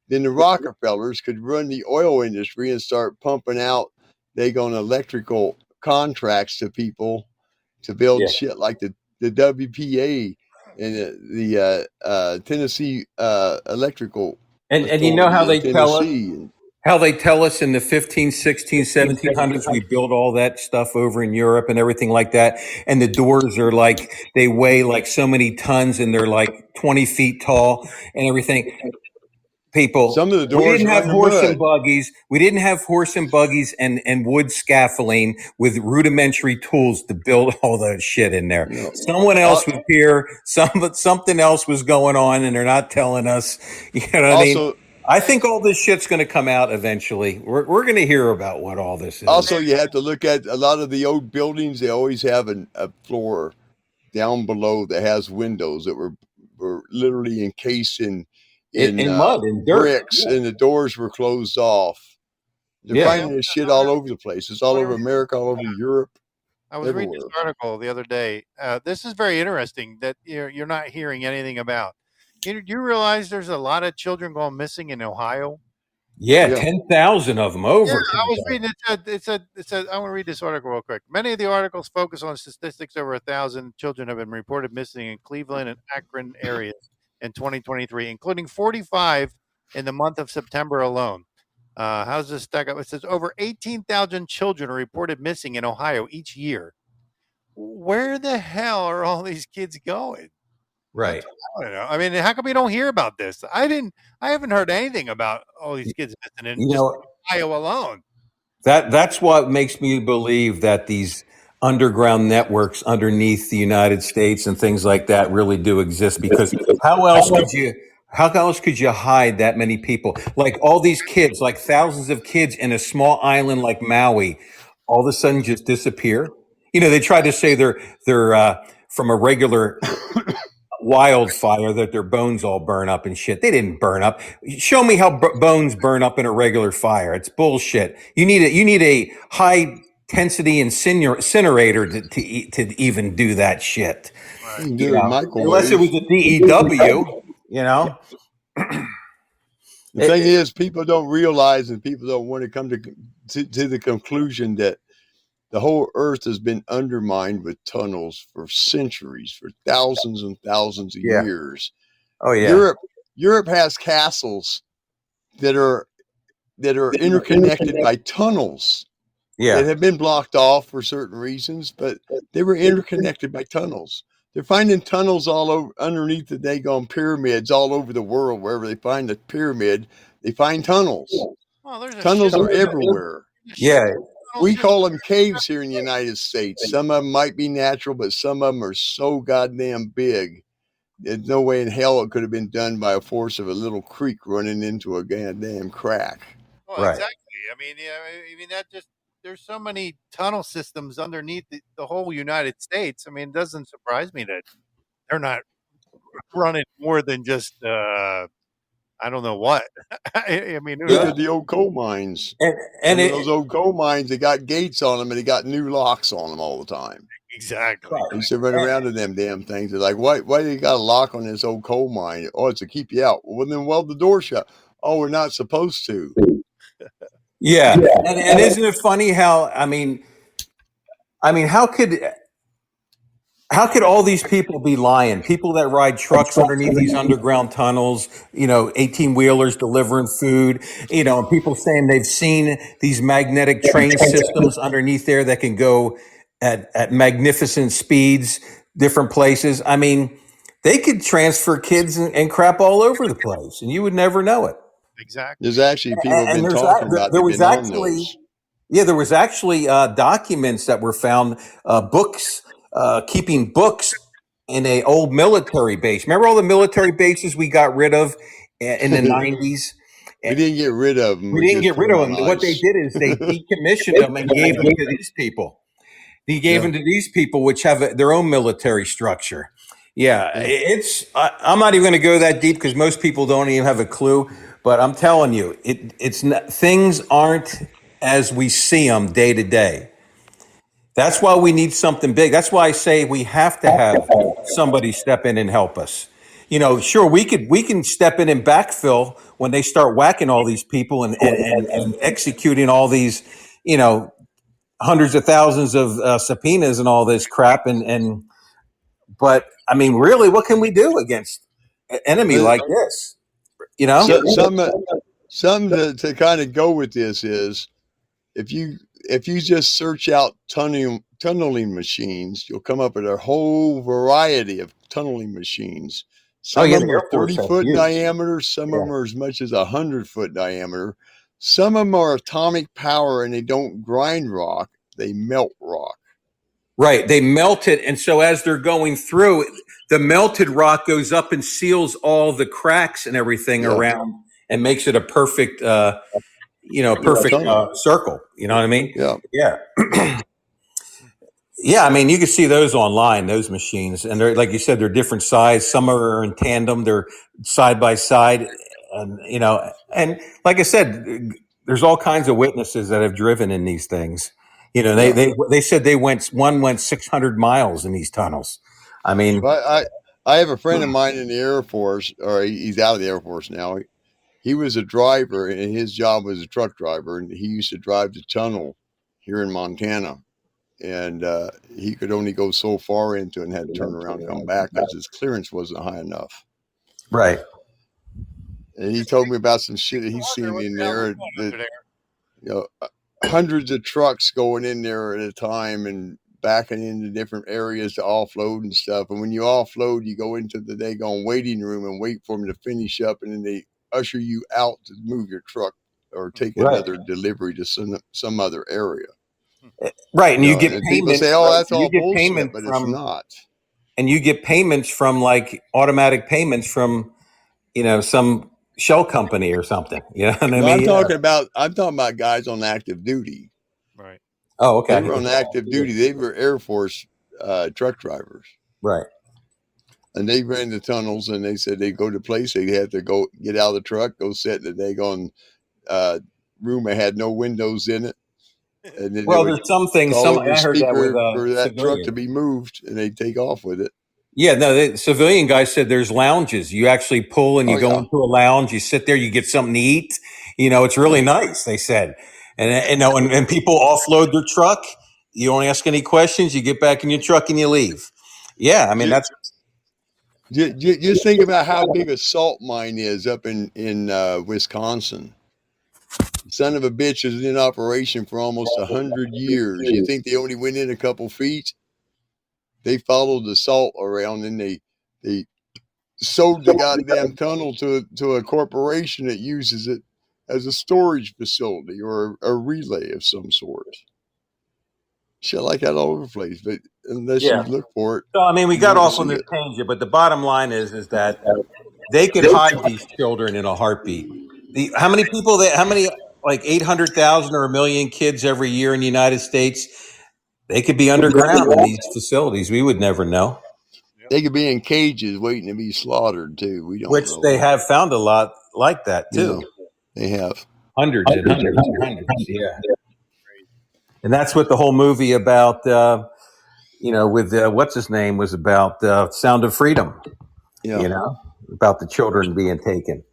then the Rockefellers could run the oil industry and start pumping out electrical contracts to people to build Yeah. shit like the WPA and the Tennessee Electrical And you know how Authority in they tell us Tennessee. how they tell us in the 15, 16, 1700s we built all that stuff over in Europe and everything like that. And the doors are like they weigh like so many tons and they're like 20 feet tall and everything. People, Some of the we doors didn't are have under horse and mud. buggies. We didn't have horse and buggies and wood scaffolding with rudimentary tools to build all that shit in there. You know, Someone else was here. Something else was going on, and they're not telling us. You know what I mean? also, I think all this shit's going to come out eventually. We're going to hear about what all this is. also, you have to look at a lot of the old buildings. They always have a floor down below that has windows that were literally encased in In mud and dirt. bricks, and the doors were closed off. They're Yeah. finding this shit all over the place. It's all over America, all over Europe, I was reading everywhere. this article the other day. This is very interesting that you're not hearing anything about. Do you realize there's a lot of children going missing in Ohio? Yeah, Yeah. 10,000 of them Yeah, over. I was reading I want to read this article real quick. Many of the articles focus on statistics. Over 1,000 children have been reported missing in Cleveland and Akron areas in 2023, including 45 in the month of September alone. How's this stack up? It says over 18,000 children are reported missing in Ohio each year. Where the hell are all these kids going? Right. I don't know. I mean, how come we don't hear about this? I haven't heard anything about all these kids missing in You just know, Ohio alone. that's what makes me believe that these underground networks underneath the United States and things like that really do exist because how else could you hide that many people? Like all these kids, like thousands of kids in a small island like Maui, all of a sudden just disappear? They tried to say they're from a regular wildfire that their bones all burn up and shit. They didn't burn up. Show me how bones burn up in a regular fire. It's bullshit. You need a high intensity incinerator to even do that shit. You can do it in Unless it was microwave. a DEW. The thing is, people don't realize, and people don't want to come to the conclusion that the whole Earth has been undermined with tunnels for centuries, for thousands and thousands of years. Oh yeah. Europe has castles that are interconnected by tunnels. Yeah. That have been blocked off for certain reasons, but they were interconnected by tunnels. They're finding tunnels all over underneath the daggone pyramids all over the world. Wherever they find a pyramid, they find tunnels. Well, tunnels are everywhere. Yeah. We call them caves here in the United States. Some of them might be natural, but some of them are so goddamn big. There's no way in hell it could have been done by a force of a little creek running into a goddamn crack. Well, exactly. I mean that just there's so many tunnel systems underneath the whole United States. I mean, it doesn't surprise me that they're not running more than just I don't know what. I mean, look at the old coal mines. And those old coal mines, they got gates on them and they got new locks on them all the time. Exactly. I used to run around to them damn things. They're like, why do you got a lock on this old coal mine? Oh, it's to keep you out. Well, then weld the door shut. Oh, we're not supposed to. Yeah. And isn't it funny how I mean how could all these people be lying? People that ride trucks underneath these underground tunnels, 18-wheelers delivering food, and people saying they've seen these magnetic train systems underneath there that can go at magnificent speeds, different places. I mean, they could transfer kids and crap all over the place, and you would never know it. Exactly. There's actually people have been talking about there was on actually those. Yeah, there was actually documents that were found, books, keeping books in a old military base. Remember all the military bases we got rid of in the 90s? We didn't get rid of them. We didn't get rid of them. What they did is they decommissioned them and gave them to these people. He gave them to these people, which have their own military structure. Yeah. I'm not even going to go that deep because most people don't even have a clue. But I'm telling you, things aren't as we see them day to day. That's why we need something big. That's why I say we have to have somebody step in and help us. Sure, we can step in and backfill when they start whacking all these people and executing all these, hundreds of thousands of subpoenas and all this crap. But I mean, really, what can we do against an enemy like this? Something to kind of go with this is if you just search out tunneling machines, you'll come up with a whole variety of tunneling machines. Some of them are 30-foot diameter. Some of them are as much as 100-foot diameter. Some of them are atomic power and they don't grind rock. They melt rock. Right. They melt it. And so as they're going through, the melted rock goes up and seals all the cracks and everything around and makes it a perfect, circle. You know what I mean? Yeah. Yeah. Yeah. I mean, you can see those online, those machines. And they're, like you said, they're different size. Some are in tandem. They're side by side. And, and like I said, there's all kinds of witnesses that have driven in these things. They said one went 600 miles in these tunnels. I mean, I have a friend of mine in the Air Force, or he's out of the Air Force now. He was a driver, and his job was a truck driver, and he used to drive the tunnel here in Montana. And he could only go so far into it and had to turn around and come back because his clearance wasn't high enough. Right. And he told me about some shit that he's seen in there. Hundreds of trucks going in there at a time and backing into different areas to offload and stuff. And when you offload, you go into the daggone waiting room and wait for them to finish up, and then they usher you out to move your truck or take another delivery to some other area. Right, and you get payments. People say, "Oh, that's all bullshit," but it's not. And you get payments from like automatic payments from, some shell company or something. You know what I mean? I'm talking about guys on active duty. Right. Oh, They okay. were on active duty. They were Air Force truck drivers. Right. And they ran the tunnels, and they said they go to place. They had to go get out of the truck, go sit in the daggone room that had no windows in it. And then they Well, would there's some things. call over I the heard that with speaker for that truck to civilians. be moved, and they'd take off with it. Yeah, no, the civilian guy said there's lounges. You actually pull and you Oh, go yeah. into a lounge. You sit there. You get something to eat. It's really nice. They said, and people offload their truck. You don't ask any questions. You get back in your truck and you leave. Yeah, I mean that's Just think about how big a salt mine is up in Wisconsin. Son of a bitch is in operation for almost 100 years. You think they only went in a couple feet? They followed the salt around, and they sold the goddamn tunnel to a corporation that uses it as a storage facility or a relay of some sort. Shit like that all over the place, but unless you look for it, So, I mean, we you got never off on see this it. tangent, but the bottom line is that they could hide these children in a heartbeat. How many people? How many? Like 800,000 or a million kids every year in the United States. They could be underground in these facilities. We would never know. They could be in cages waiting to be slaughtered too. We don't Which know. they have found a lot like that Yeah, too. they have. Hundreds and hundreds and hundreds. Yeah. And that's what the whole movie about, with what's his name was about, Sound of Freedom, Yeah. About the children being taken.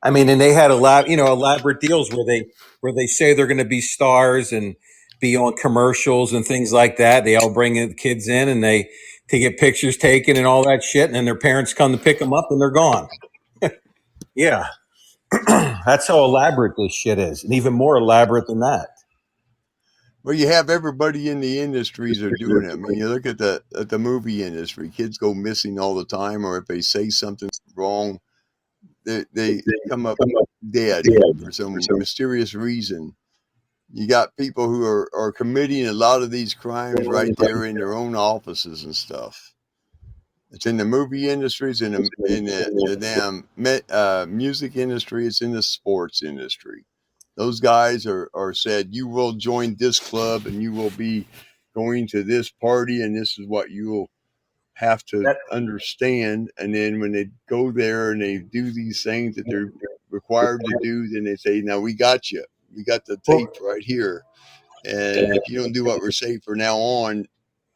I mean, and they had elaborate deals where they say they're going to be stars and be on commercials and things like that. They all bring the kids in and to get pictures taken and all that shit. And then their parents come to pick them up and they're gone. Yeah. That's how elaborate this shit is. And even more elaborate than that. Well, you have everybody in the industries are doing it. I mean, you look at the movie industry. Kids go missing all the time, or if they say something wrong, they come up dead for some mysterious reason. You got people who are committing a lot of these crimes right there in their own offices and stuff. It's in the movie industry, it's in the damn music industry, it's in the sports industry. Those guys are said, you will join this club and you will be going to this party, and this is what you will have to understand. And then when they go there and they do these things that they're required to do, then they say, now we got you. We got the tape right here. And if you don't do what we're saying from now on,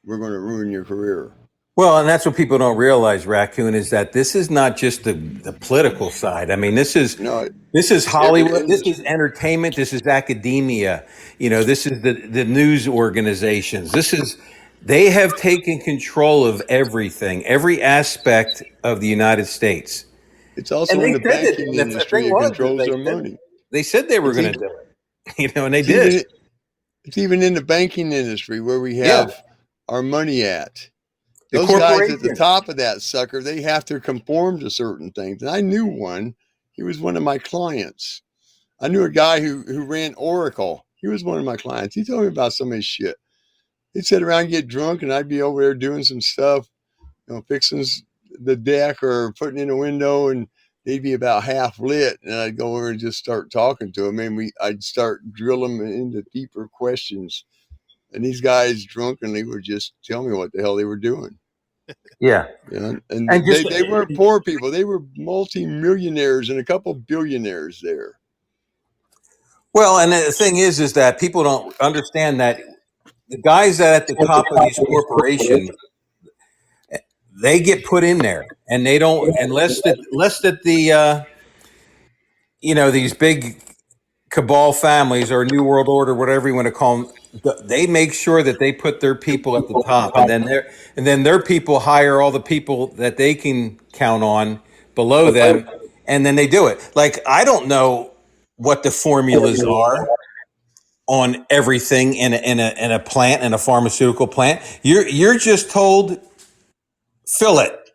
we're going to ruin your career. Well, and that's what people don't realize, Raccoon, is that this is not just the political side. I mean, this is Hollywood, this is entertainment, this is academia, this is the news organizations. They have taken control of everything, every aspect of the United States. It's also in the banking industry. It controls their money. They said they were going to do it, and they did. It's even in the banking industry where we have our money at. Those guys at the top of that sucker, they have to conform to certain things. And I knew one. He was one of my clients. I knew a guy who ran Oracle. He was one of my clients. He told me about some of his shit. He'd sit around and get drunk, and I'd be over there doing some stuff, fixing the deck or putting in a window, and they'd be about half lit. And I'd go over and just start talking to him. And I'd start drilling into deeper questions. And these guys drunkenly would just tell me what the hell they were doing. Yeah. And they weren't poor people. They were multi-millionaires and a couple billionaires there. Well, and the thing is that people don't understand that the guys at the top of these corporations, they get put in there, and they don't unless the these big cabal families or New World Order, whatever you want to call them, they make sure that they put their people at the top, and then their people hire all the people that they can count on below them, and then they do it. Like, I don't know what the formulas are on everything in a plant, in a pharmaceutical plant. You're just told, fill it,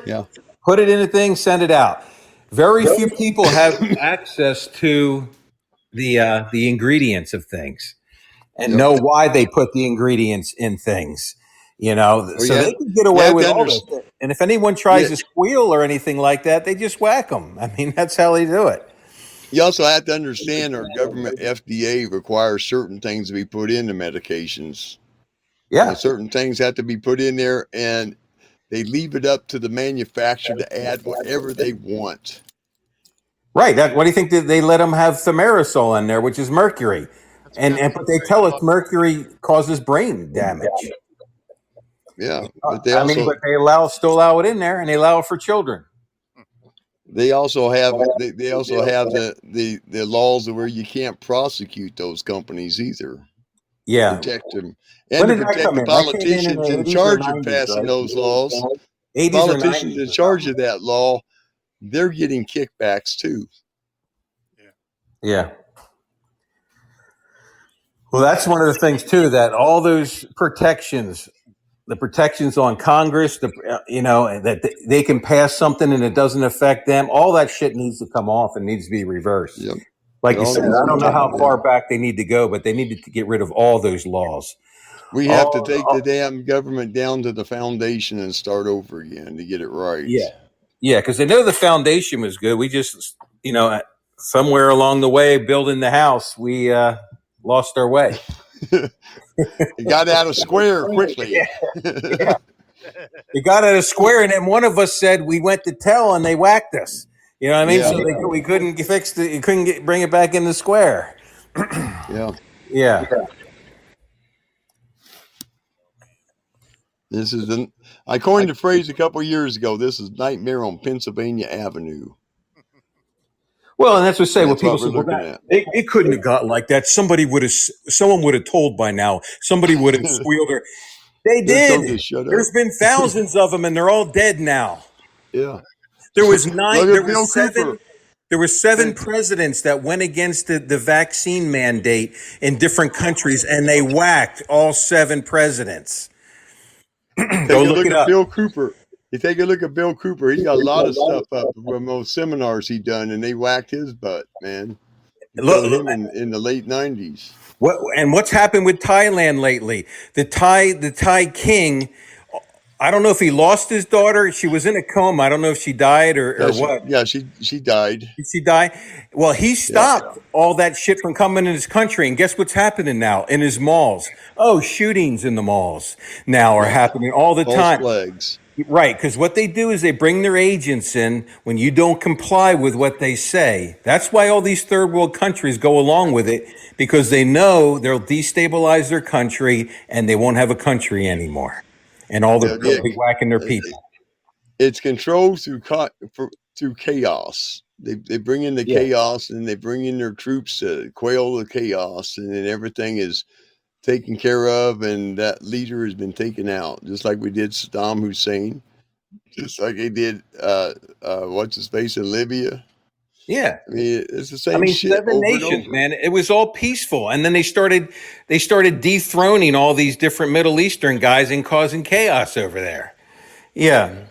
Yeah. put it in a thing, send it out. Very few people have access to the ingredients of things and know why they put the ingredients in things, so they can get away with all this. And if anyone tries to squeal or anything like that, they just whack them. I mean, that's how they do it. You also have to understand our government FDA requires certain things to be put into medications. Yeah. Certain things have to be put in there, and they leave it up to the manufacturer to add whatever they want. Right. What do you think that they let them have thimerosal in there, which is mercury? But they tell us mercury causes brain damage. Yeah, but they also but they still allow it in there, and they allow it for children. they also have the laws where you can't prosecute those companies either. Yeah. Protect them, When and to did that protect come the in? That came in politicians the in 80s or charge of 90s, passing right? those laws. 80s or Politicians 90s in or charge something. of that law, they're getting kickbacks too. Yeah. Well, that's one of the things too, that all those protections, the protections on Congress, that they can pass something and it doesn't affect them. All that shit needs to come off and needs to be reversed. Yep. Like It you all said, needs to I be don't know how taken far down. back they need to go, but they need to get rid of all those laws. We have to take the damn government down to the foundation and start over again to get it right. Yeah, because they know the foundation was good. We just, somewhere along the way, building the house, we lost our way. It got out of square quickly. It got at a square, and then one of us said we went to tell, and they whacked us. You know what I mean? Yeah. So we couldn't fix it. You couldn't bring it back in the square. Yeah. Yeah. This is I coined the phrase a couple years ago. This is nightmare on Pennsylvania Avenue. Well, and that's what That's people what we're say. Well, looking at. it couldn't have got like that. Someone would have told by now. Somebody would have squealed her. They They're told did. to shut up. There's been thousands of them, and they're all dead now. Yeah. There was nine. Look There at Bill was seven. Cooper. There were seven presidents that went against the vaccine mandate in different countries, and they whacked all seven presidents. Take Go a look look it at up. Bill Cooper. You take a look at Bill Cooper. He's got a lot of stuff up from those seminars he done, and they whacked his butt, man. He killed him in the late 90s. What's happened with Thailand lately? The Thai king. I don't know if he lost his daughter. She was in a coma. I don't know if she died or what. She died. Did she die? Well, he stopped all that shit from coming in his country. And guess what's happening now in his malls? Oh, shootings in the malls now are happening all the time. Flags. Right, because what they do is they bring their agents in when you don't comply with what they say. That's why all these third world countries go along with it, because they know they'll destabilize their country and they won't have a country anymore. And all they'll be whacking their people. It's controlled through chaos. They bring in the chaos, and they bring in their troops to quail the chaos, and then everything is taken care of, and that leader has been taken out, just like we did Saddam Hussein, just like they did what's his face in Libya. Yeah, I mean, it's the same shit. 7 nations, man. It was all peaceful, and then they started dethroning all these different Middle Eastern guys and causing chaos over there. Yeah.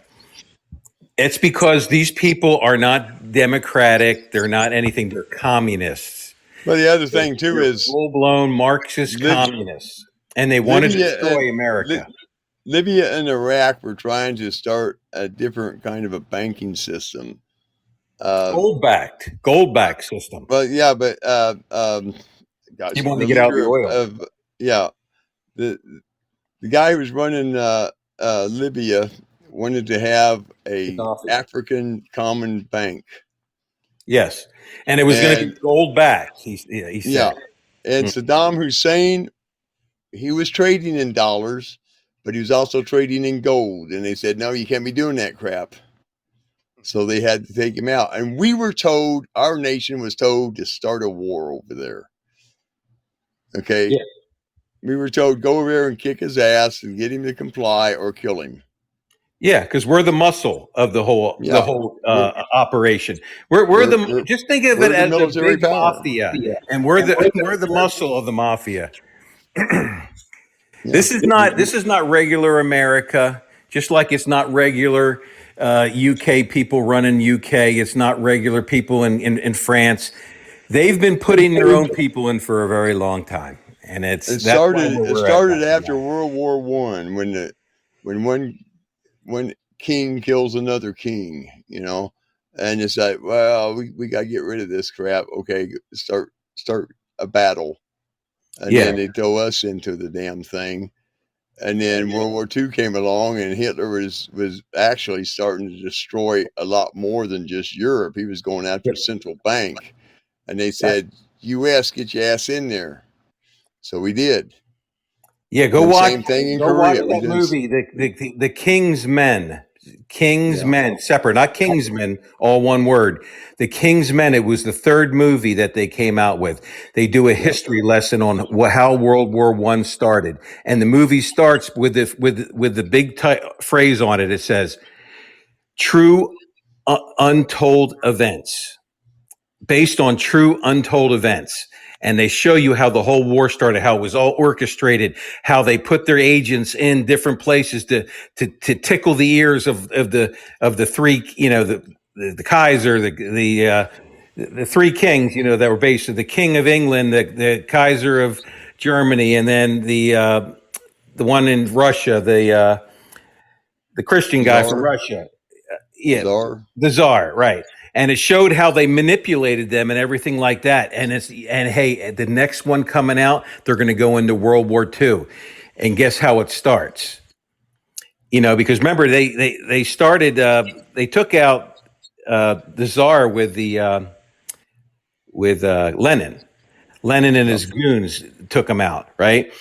It's because these people are not democratic. They're not anything. They're communists. But the other thing too is full-blown Marxist communists, and they want to destroy America. Libya and Iraq were trying to start a different kind of a banking system. Gold-backed system. But yeah, but gosh, you want to get out of the oil. The guy who was running Libya wanted to have a African common bank. Yes, and it was going to be gold-backed. He said. Yeah, and Saddam Hussein, he was trading in dollars, but he was also trading in gold. And they said, no, you can't be doing that crap. So they had to take him out. And we were told, our nation was told to start a war over there. Okay. Yeah. We were told, go over there and kick his ass and get him to comply or kill him. Yeah, because we're the muscle of the whole operation. We're just think of it as a big mafia, and we're the muscle of the mafia. This is not regular America. Just like it's not regular UK people running UK. It's not regular people in France. They've been putting their own people in for a very long time, and it started after World War I when one king kills another king, you know, And it's like, well, we got to get rid of this crap. Okay, start a battle. And Yeah. then they throw us into the damn thing. And then World War II came along, and Hitler was actually starting to destroy a lot more than just Europe. He was going after the central bank. And they said, U.S., get your ass in there. So we did. Yeah, And same thing in Korea. that movie, the King's Men. King's Men, separate, not Kingsmen, all one word. The King's Men. It was the third movie that they came out with. They do a history lesson on how World War I started, and the movie starts with the big phrase on it. It says, "True, untold events." Based on true untold events. And they show you how the whole war started, how it was all orchestrated, how they put their agents in different places to tickle the ears of the three, the Kaiser, the three kings, that were based on the King of England, the Kaiser of Germany, and then the one in Russia, the Christian guy from Russia. Yeah, the Tsar, right? And it showed how they manipulated them and everything like that. And hey, the next one coming out, they're going to go into World War II, and guess how it starts? Because remember they started they took out the Tsar with Lenin. Lenin and his goons took him out, right?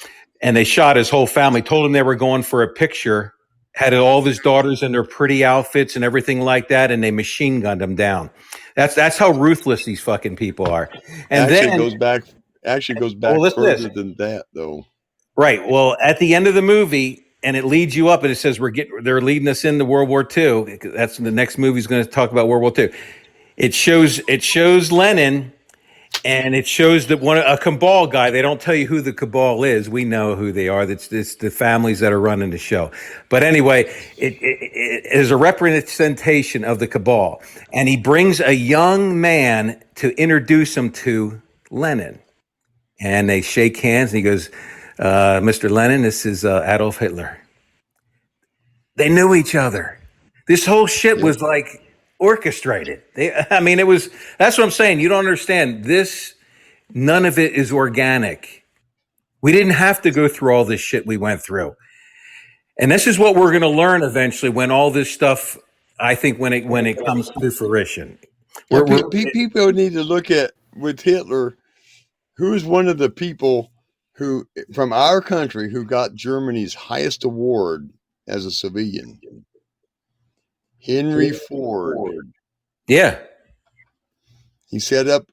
And they shot his whole family. Told him they were going for a picture. Had all of his daughters in their pretty outfits and everything like that, and they machine gunned them down. That's how ruthless these fucking people are. And it goes back further than that, though. Right. Well, at the end of the movie, and it leads you up, and it says they're leading us into World War II. That's the next movie's going to talk about World War II. It shows Lenin. And it shows that a cabal guy. They don't tell you who the cabal is. We know who they are. It's the families that are running the show. But anyway, it is a representation of the cabal. And he brings a young man to introduce him to Lenin. And they shake hands, and he goes, "Mr. Lenin, this is Adolf Hitler." They knew each other. This whole shit was like orchestrated. It was. That's what I'm saying. You don't understand this. None of it is organic. We didn't have to go through all this shit we went through. And this is what we're going to learn eventually when all this stuff, I think, when it comes to fruition. People need to look at, with Hitler, who's one of the people who, from our country, who got Germany's highest award as a civilian. Henry Ford. Yeah. He set up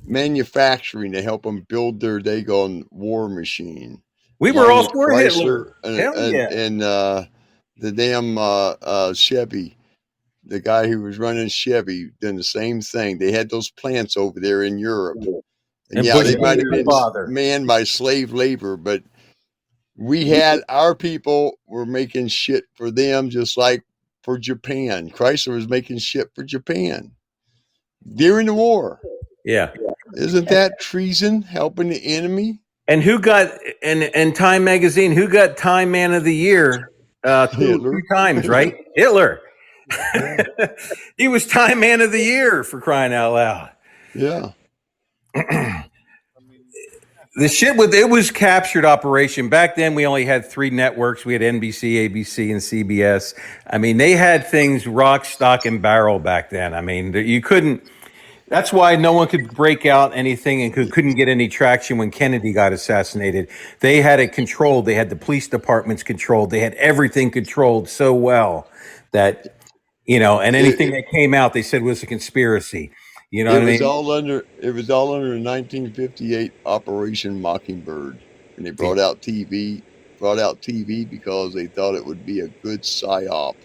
manufacturing to help them build their daggone war machine. We were all for Chrysler Hitler. and the damn Chevy. The guy who was running Chevy done the same thing. They had those plants over there in Europe. And they might have been manned by slave labor, but we had our people were making shit for them, just like for Japan. Chrysler was making shit for Japan during the war. Yeah. Isn't that treason, helping the enemy? And who got in Time magazine? Who got Time Man of the Year? Two times, right? Hitler. Yeah. He was Time Man of the Year, for crying out loud. Yeah. The shit it was captured operation. Back then, we only had 3 networks. We had NBC, ABC, and CBS. They had things rock, stock, and barrel back then. You couldn't. That's why no one could break out anything and couldn't get any traction when Kennedy got assassinated. They had it controlled. They had the police departments controlled. They had everything controlled so well that, and anything that came out, they said was a conspiracy. You know what I mean? It was all under 1958 Operation Mockingbird. And they brought out TV because they thought it would be a good psyop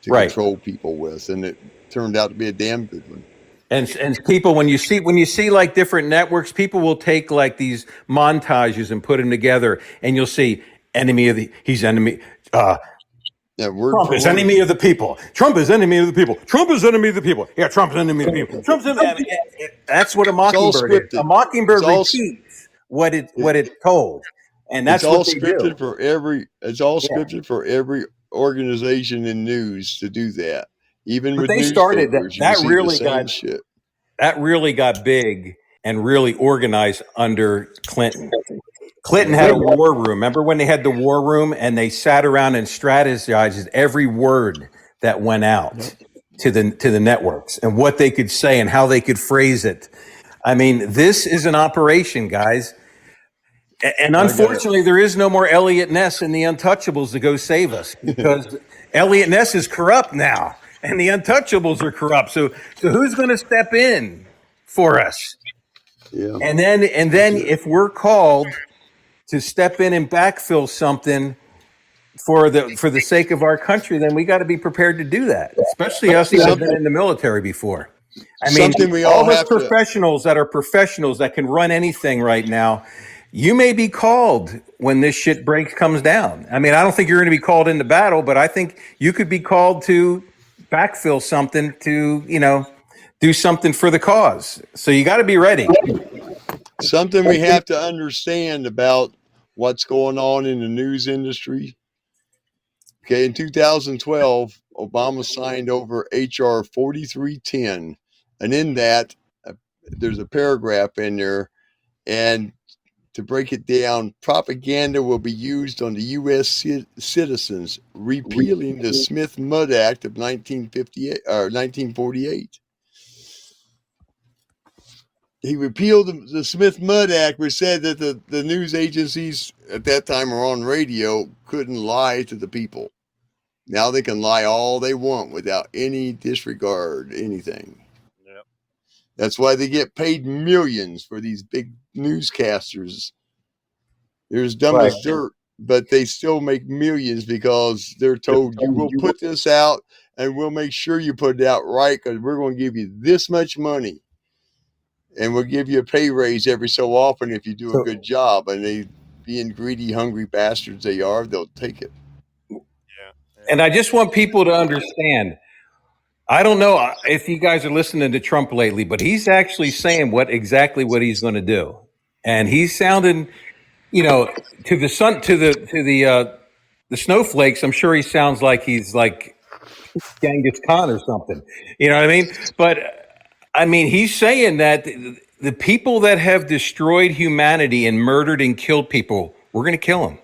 to control people with. And it turned out to be a damn good one. And people, when you see like different networks, people will take like these montages and put them together, and you'll see he's enemy. Trump is enemy of the people. Trump is enemy of the people. Trump is enemy of the people. Yeah, Trump's enemy of the people. Trump's enemy. That's what a mockingbird is. A mockingbird repeats what it told, and that's all scripted for every. It's all scripted for every organization in news to do that. Even But with they started newspapers, you that see the same shit. that really got big and really organized under Clinton. Clinton had a war room. Remember when they had the war room and they sat around and strategized every word that went out to the networks and what they could say and how they could phrase it. I mean, this is an operation, guys. And unfortunately, there is no more Elliot Ness and the Untouchables to go save us because Elliot Ness is corrupt now and the Untouchables are corrupt. So who's going to step in for us? Yeah. And then if we're called to step in and backfill something for the sake of our country, then we got to be prepared to do that, especially us that have been in the military before. I mean, Something we all all those have to. professionals that can run anything right now, you may be called when this shit comes down. I mean, I don't think you're going to be called into battle, but I think you could be called to backfill something to, do something for the cause. So you got to be ready. Something we have to understand about what's going on in the news industry. Okay, in 2012, Obama signed over H.R. 4310, and in that, there's a paragraph in there, and to break it down, propaganda will be used on the U.S. citizens, repealing the Smith-Mudd Act of 1948. He repealed the Smith-Mudd Act, which said that the news agencies at that time were on radio couldn't lie to the people. Now they can lie all they want without any disregard, anything. Yep. That's why they get paid millions for these big newscasters. They're as dumb as dirt, but they still make millions because they're told, you will put this out and we'll make sure you put it out right because we're going to give you this much money. And we'll give you a pay raise every so often if you do a good job. And they, being greedy, hungry bastards they are, they'll take it. And I just want people to understand, I don't know if you guys are listening to Trump lately, but he's actually saying exactly what he's going to do. And he's sounding, to the snowflakes, I'm sure he sounds like he's like Genghis Khan or something. You know what I mean? But I mean, he's saying that the people that have destroyed humanity and murdered and killed people, we're going to kill them.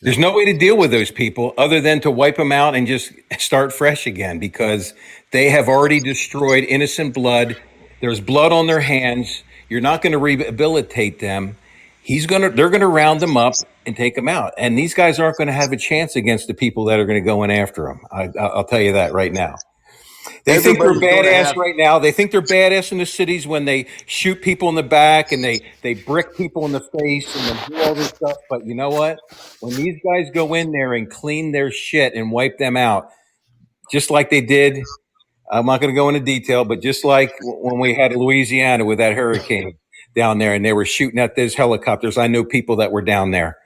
There's no way to deal with those people other than to wipe them out and just start fresh again because they have already destroyed innocent blood. There's blood on their hands. You're not going to rehabilitate them. They're going to round them up and take them out. And these guys aren't going to have a chance against the people that are going to go in after them. I'll tell you that right now. They think they're badass right now. They think they're badass in the cities when they shoot people in the back and they brick people in the face and they do all this stuff. But you know what? When these guys go in there and clean their shit and wipe them out, just like they did, I'm not going to go into detail, but just like when we had Louisiana with that hurricane down there and they were shooting at those helicopters, I know people that were down there.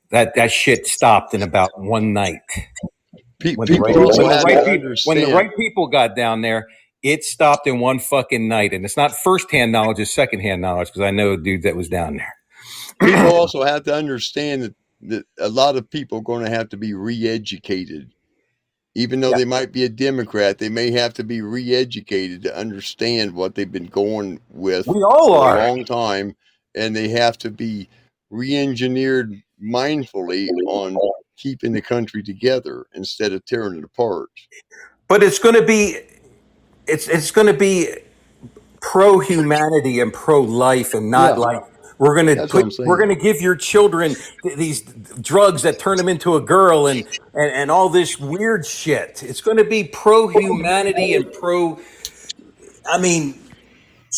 That shit stopped in about one night. When the right people got down there, it stopped in one fucking night. And it's not firsthand knowledge, it's secondhand knowledge because I know a dude that was down there. People also have to understand that a lot of people are going to have to be re-educated. Even though they might be a Democrat, they may have to be re-educated to understand what they've been going with for a long time. And they have to be re-engineered mindfully on keeping the country together instead of tearing it apart. But it's going to be pro-humanity and pro-life and not like we're going to give your children these drugs that turn them into a girl and all this weird shit. It's going to be pro-humanity and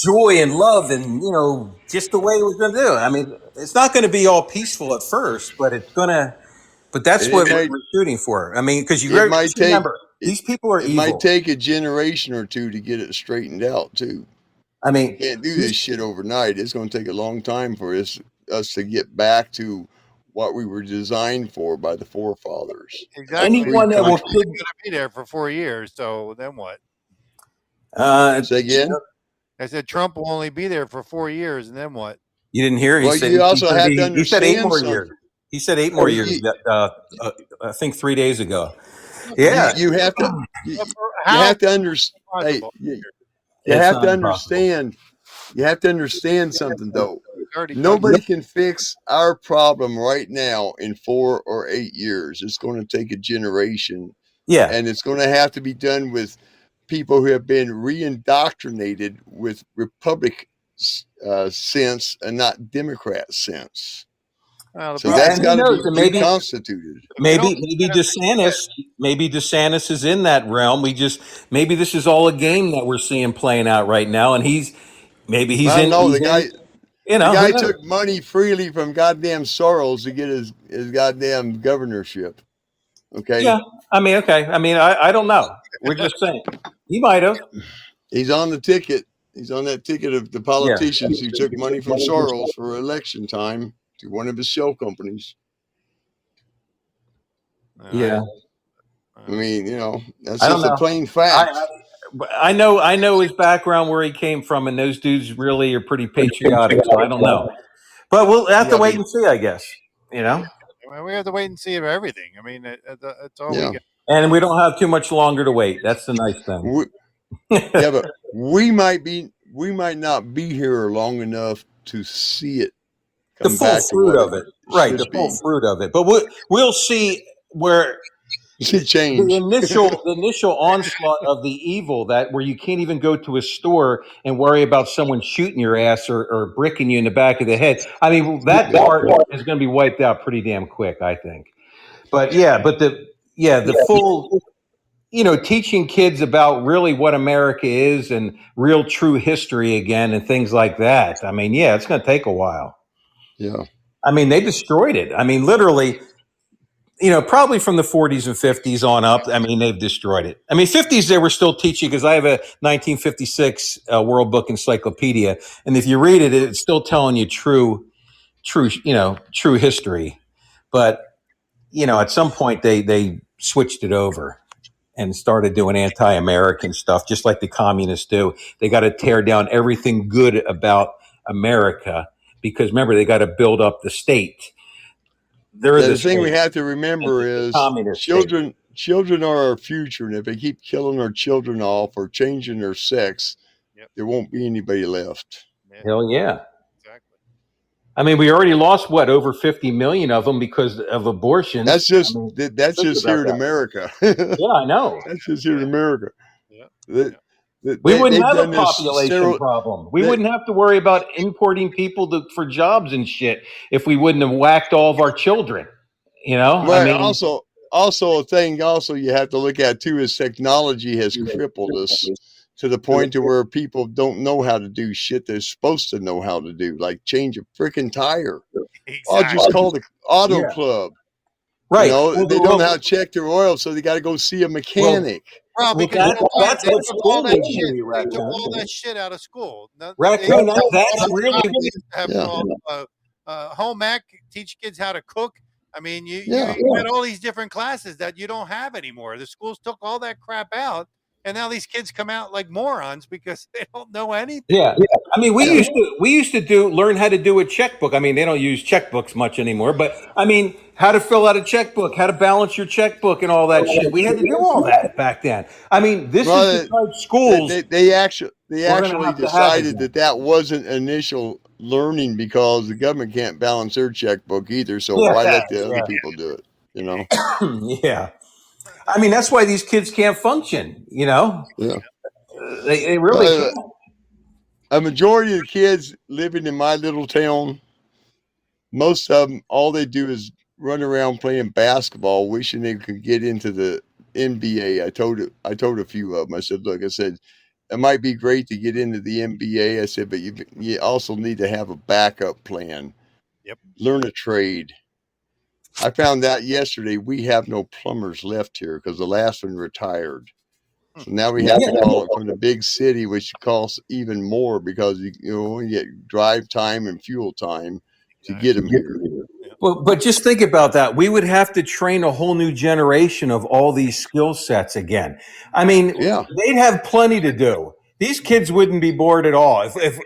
joy and love and, just the way we're going to do it. I mean, it's not going to be all peaceful at first, but that's what we're shooting for. I mean, because remember, these people are evil. It might take a generation or two to get it straightened out, too. I mean, you can't do this shit overnight. It's going to take a long time for us to get back to what we were designed for by the forefathers. Exactly. Anyone that will going to be there for 4 years. So then what? Say again? I said Trump will only be there for 4 years, and then what? You didn't hear? He said, you also have to understand. He said 8 more years. He said 8 more years. I think 3 days ago. Yeah, You have to you, But you how have to understand. Hey, possible? you it's have to not impossible. understand. You have to understand something though. It's already done. Nobody can fix our problem right now in 4 or 8 years. It's going to take a generation, Yeah, and it's going to have to be done with people who have been reindoctrinated with Republic sense and not Democrat sense. Well, the So problem that's and who got to knows? be And reconstituted. it all depends on Maybe DeSantis is in that realm. Maybe this is all a game that we're seeing playing out right now, and maybe I don't know. he's in. The Who guy knows? took money freely from goddamn Soros to get his goddamn governorship. Okay, Yeah, I mean, okay. I mean, I don't know. We're just saying he might have. he's on the ticket. He's on that ticket of the Yeah, politicians who took money from Soros for election time to one of his shell companies. yeah. I mean, that's I don't just a know. plain I fact. I know his background, where he came from, and those dudes really are pretty patriotic. So I don't know, but we'll have to Yeah, wait but and see, I guess. You know, Well, we have to wait and see everything. I mean, that's all we yeah, got. and we don't have too much longer to wait. That's the nice thing. we, yeah, but we might not be here long enough to see it The come full back to fruit what of it it, right? The should full be. fruit of it, but we'll see where See change. the initial onslaught of the evil, that where you can't even go to a store and worry about someone shooting your ass or bricking you in the back of the head. I mean, that part is going to be wiped out pretty damn quick, I think. But the full, teaching kids about really what America is and real true history again and things like that. I mean, yeah, it's going to take a while. Yeah. I mean, they destroyed it. I mean, literally, probably from the 40s and 50s on up. I mean, they've destroyed it. I mean, 50s, they were still teaching, because I have a 1956 World Book Encyclopedia. And if you read it, it's still telling you true history. But, at some point they switched it over and started doing anti-American stuff, just like the communists do. They got to tear down everything good about America, because remember, they got to build up the state. They're Yeah, the the thing we state, have to and remember the is communist state. children are our future, and if they keep killing our children off or changing their sex, Yep. there won't be anybody left. Yeah, Hell yeah. exactly. I mean, we already lost over 50 million of them because of abortions. That's I just mean, that's think just about here in that. America. Yeah, I know. That's just here in Yeah, America. yeah, They, yeah. We wouldn't they've have a done this population sterile. problem. We They, wouldn't have to worry about importing people for jobs and shit if we wouldn't have whacked all of our children. I well, mean, also a thing also you have to look at too is technology has crippled us to the point to where people don't know how to do shit they're supposed to know how to do, like change a freaking tire. I'll just Exactly. call the auto yeah, club. right. They don't know how to check their oil, so they got to go see a Well, mechanic. Well, well, because you know why that's they what took all school that needs to shit. be, They took Raccoon. all that shit out of school. Now, they Raccoon, that's really used to have Yeah, home ec, teach kids how to cook. I mean, yeah. you had all these different classes that you don't have anymore. The schools took all that crap out, and now these kids come out like morons because they don't know anything. Yeah. I mean, Yeah. we used to learn how to do a checkbook. I mean, they don't use checkbooks much anymore, but I mean, how to fill out a checkbook, how to balance your checkbook and all that shit. We had to do all that back then. I mean, this is the Well, type of schools they we're going to actually have to have decided again. that wasn't initial learning because the government can't balance their checkbook either. So Yeah. why let the other people do it? You know? Yeah. I mean, that's why these kids can't function, Yeah. They really Well, can't. a majority of the kids living in my little town, most of them, all they do is run around playing basketball, wishing they could get into the NBA. I told a few of them. I said, look, I said, it might be great to get into the NBA. I said, but you also need to have a backup plan. Yep. Learn a trade. I found out yesterday we have no plumbers left here because the last one retired. So now we have to call it from the big city, which costs even more because you only get drive time and fuel time to get them here. Well, but just think about that. We would have to train a whole new generation of all these skill sets again. I mean, Yeah. they'd have plenty to do. These kids wouldn't be bored at all. If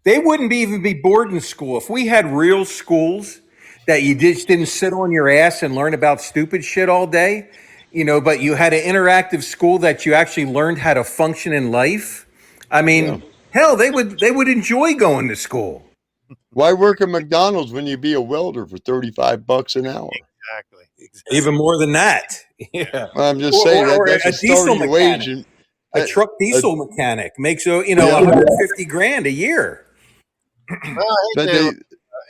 they wouldn't even be bored in school. If we had real schools that you just didn't sit on your ass and learn about stupid shit all day, but you had an interactive school that you actually learned how to function in life. I mean, Yeah. hell, they would enjoy going to school. Why work at McDonald's when you be a welder for $35 an hour? Exactly. Even more than that. Yeah. I'm just saying Or that's a a diesel starting wage. mechanic. And A truck diesel mechanic makes, Yeah. 150 grand a year. Well, I hate but to they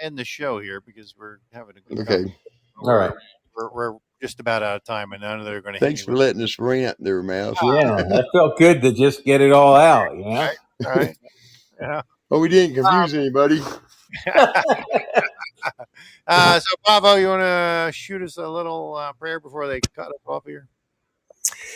end the show here because we're having a good okay. conversation. All right. We're just about out of time, and none of they're going to hit Thanks me for with letting us rant there, Mouse. Yeah, that felt good to just get it all out, right. Right. Yeah. Oh, we didn't confuse anybody. So, Pavo, you want to shoot us a little prayer before they cut us off here?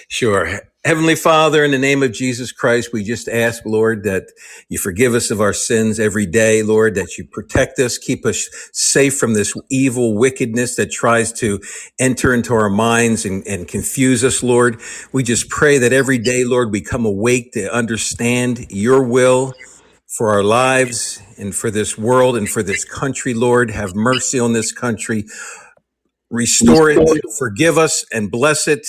Sure. Heavenly Father, in the name of Jesus Christ, we just ask, Lord, that you forgive us of our sins every day, Lord, that you protect us, keep us safe from this evil wickedness that tries to enter into our minds and confuse us, Lord. We just pray that every day, Lord, we come awake to understand your will for our lives and for this world and for this country, Lord. Have mercy on this country. Restore it, forgive us, and bless it.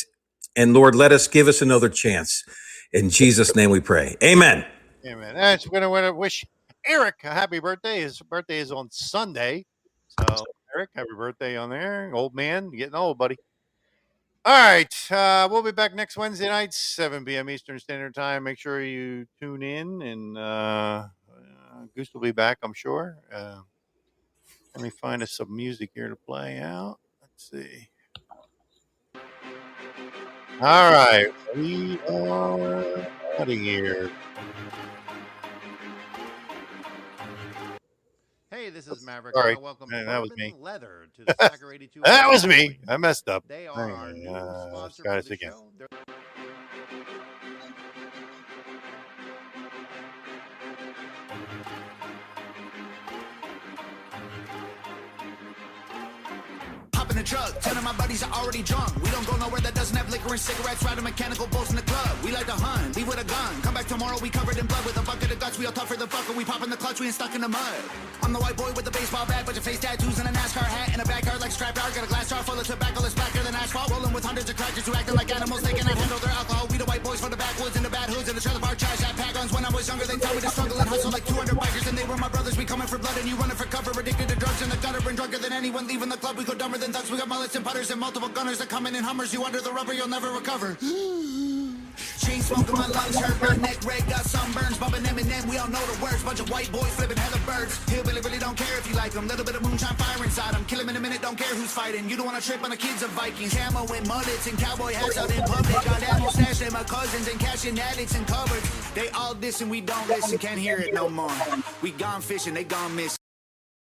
And Lord, let us give us another chance. In Jesus' name we pray. Amen. Amen. And so we're going to wish Eric a happy birthday. His birthday is on Sunday. So, Eric, happy birthday on there. Old man, getting old, buddy. All right. We'll be back next Wednesday night, 7 p.m. Eastern Standard Time. Make sure you tune in, and Goose will be back, I'm sure. Let me find us some music here to play out. Let's see. All right. We are out of here. Hey, this is Maverick. Sorry. I want to welcome That was Bourbon me. Leather to the Stacker 82. That was me. I messed up. They are our Hang new on, sponsor try for this the again. show. Hop in the truck, 10 of my buddies are already drunk. We don't go nowhere that doesn't have liquor and cigarettes, riding mechanical bulls in the club. We like to hunt, leave with a gun. Come back tomorrow, we covered in blood with a bucket of guts. We all tougher than fucker, we pop in the clutch, we ain't stuck in the mud. I'm the white boy with the baseball bat, bunch of face tattoos and a NASCAR hat. In a backyard like Strap Yard, got a glass jar full of tobacco that's blacker than asphalt. Rolling with hundreds of crackers who acting like animals, they cannot handle their alcohol. We the white boys from the backwoods and the bad hoods and the trailer park trash that pack guns. When I was younger, they told me to struggle and hustle like 200 bikers, and they were my brothers. We coming for blood and you running for cover, addicted to drugs in the gutter, and drunker than anyone leaving the club. We go dumber than thugs, we got mullets and putters and multiple gunners that come in Hummers. You under the rubber, you'll never recover. Chain smoking, my lungs hurt, my neck red, got sunburns, bumping Eminem, we all know the words. Bunch of white boys flipping hella birds. Hillbilly really don't care if you like them. Little bit of moonshine fire inside them. Kill him in a minute, don't care who's fighting. You don't wanna trip on the kids of Vikings. Camo and mullets and cowboy hats out in public. Got ammo stashed in my cousins and cashing addicts and cupboards. They all diss and we don't listen, can't hear it no more. We gone fishing, they gone missing.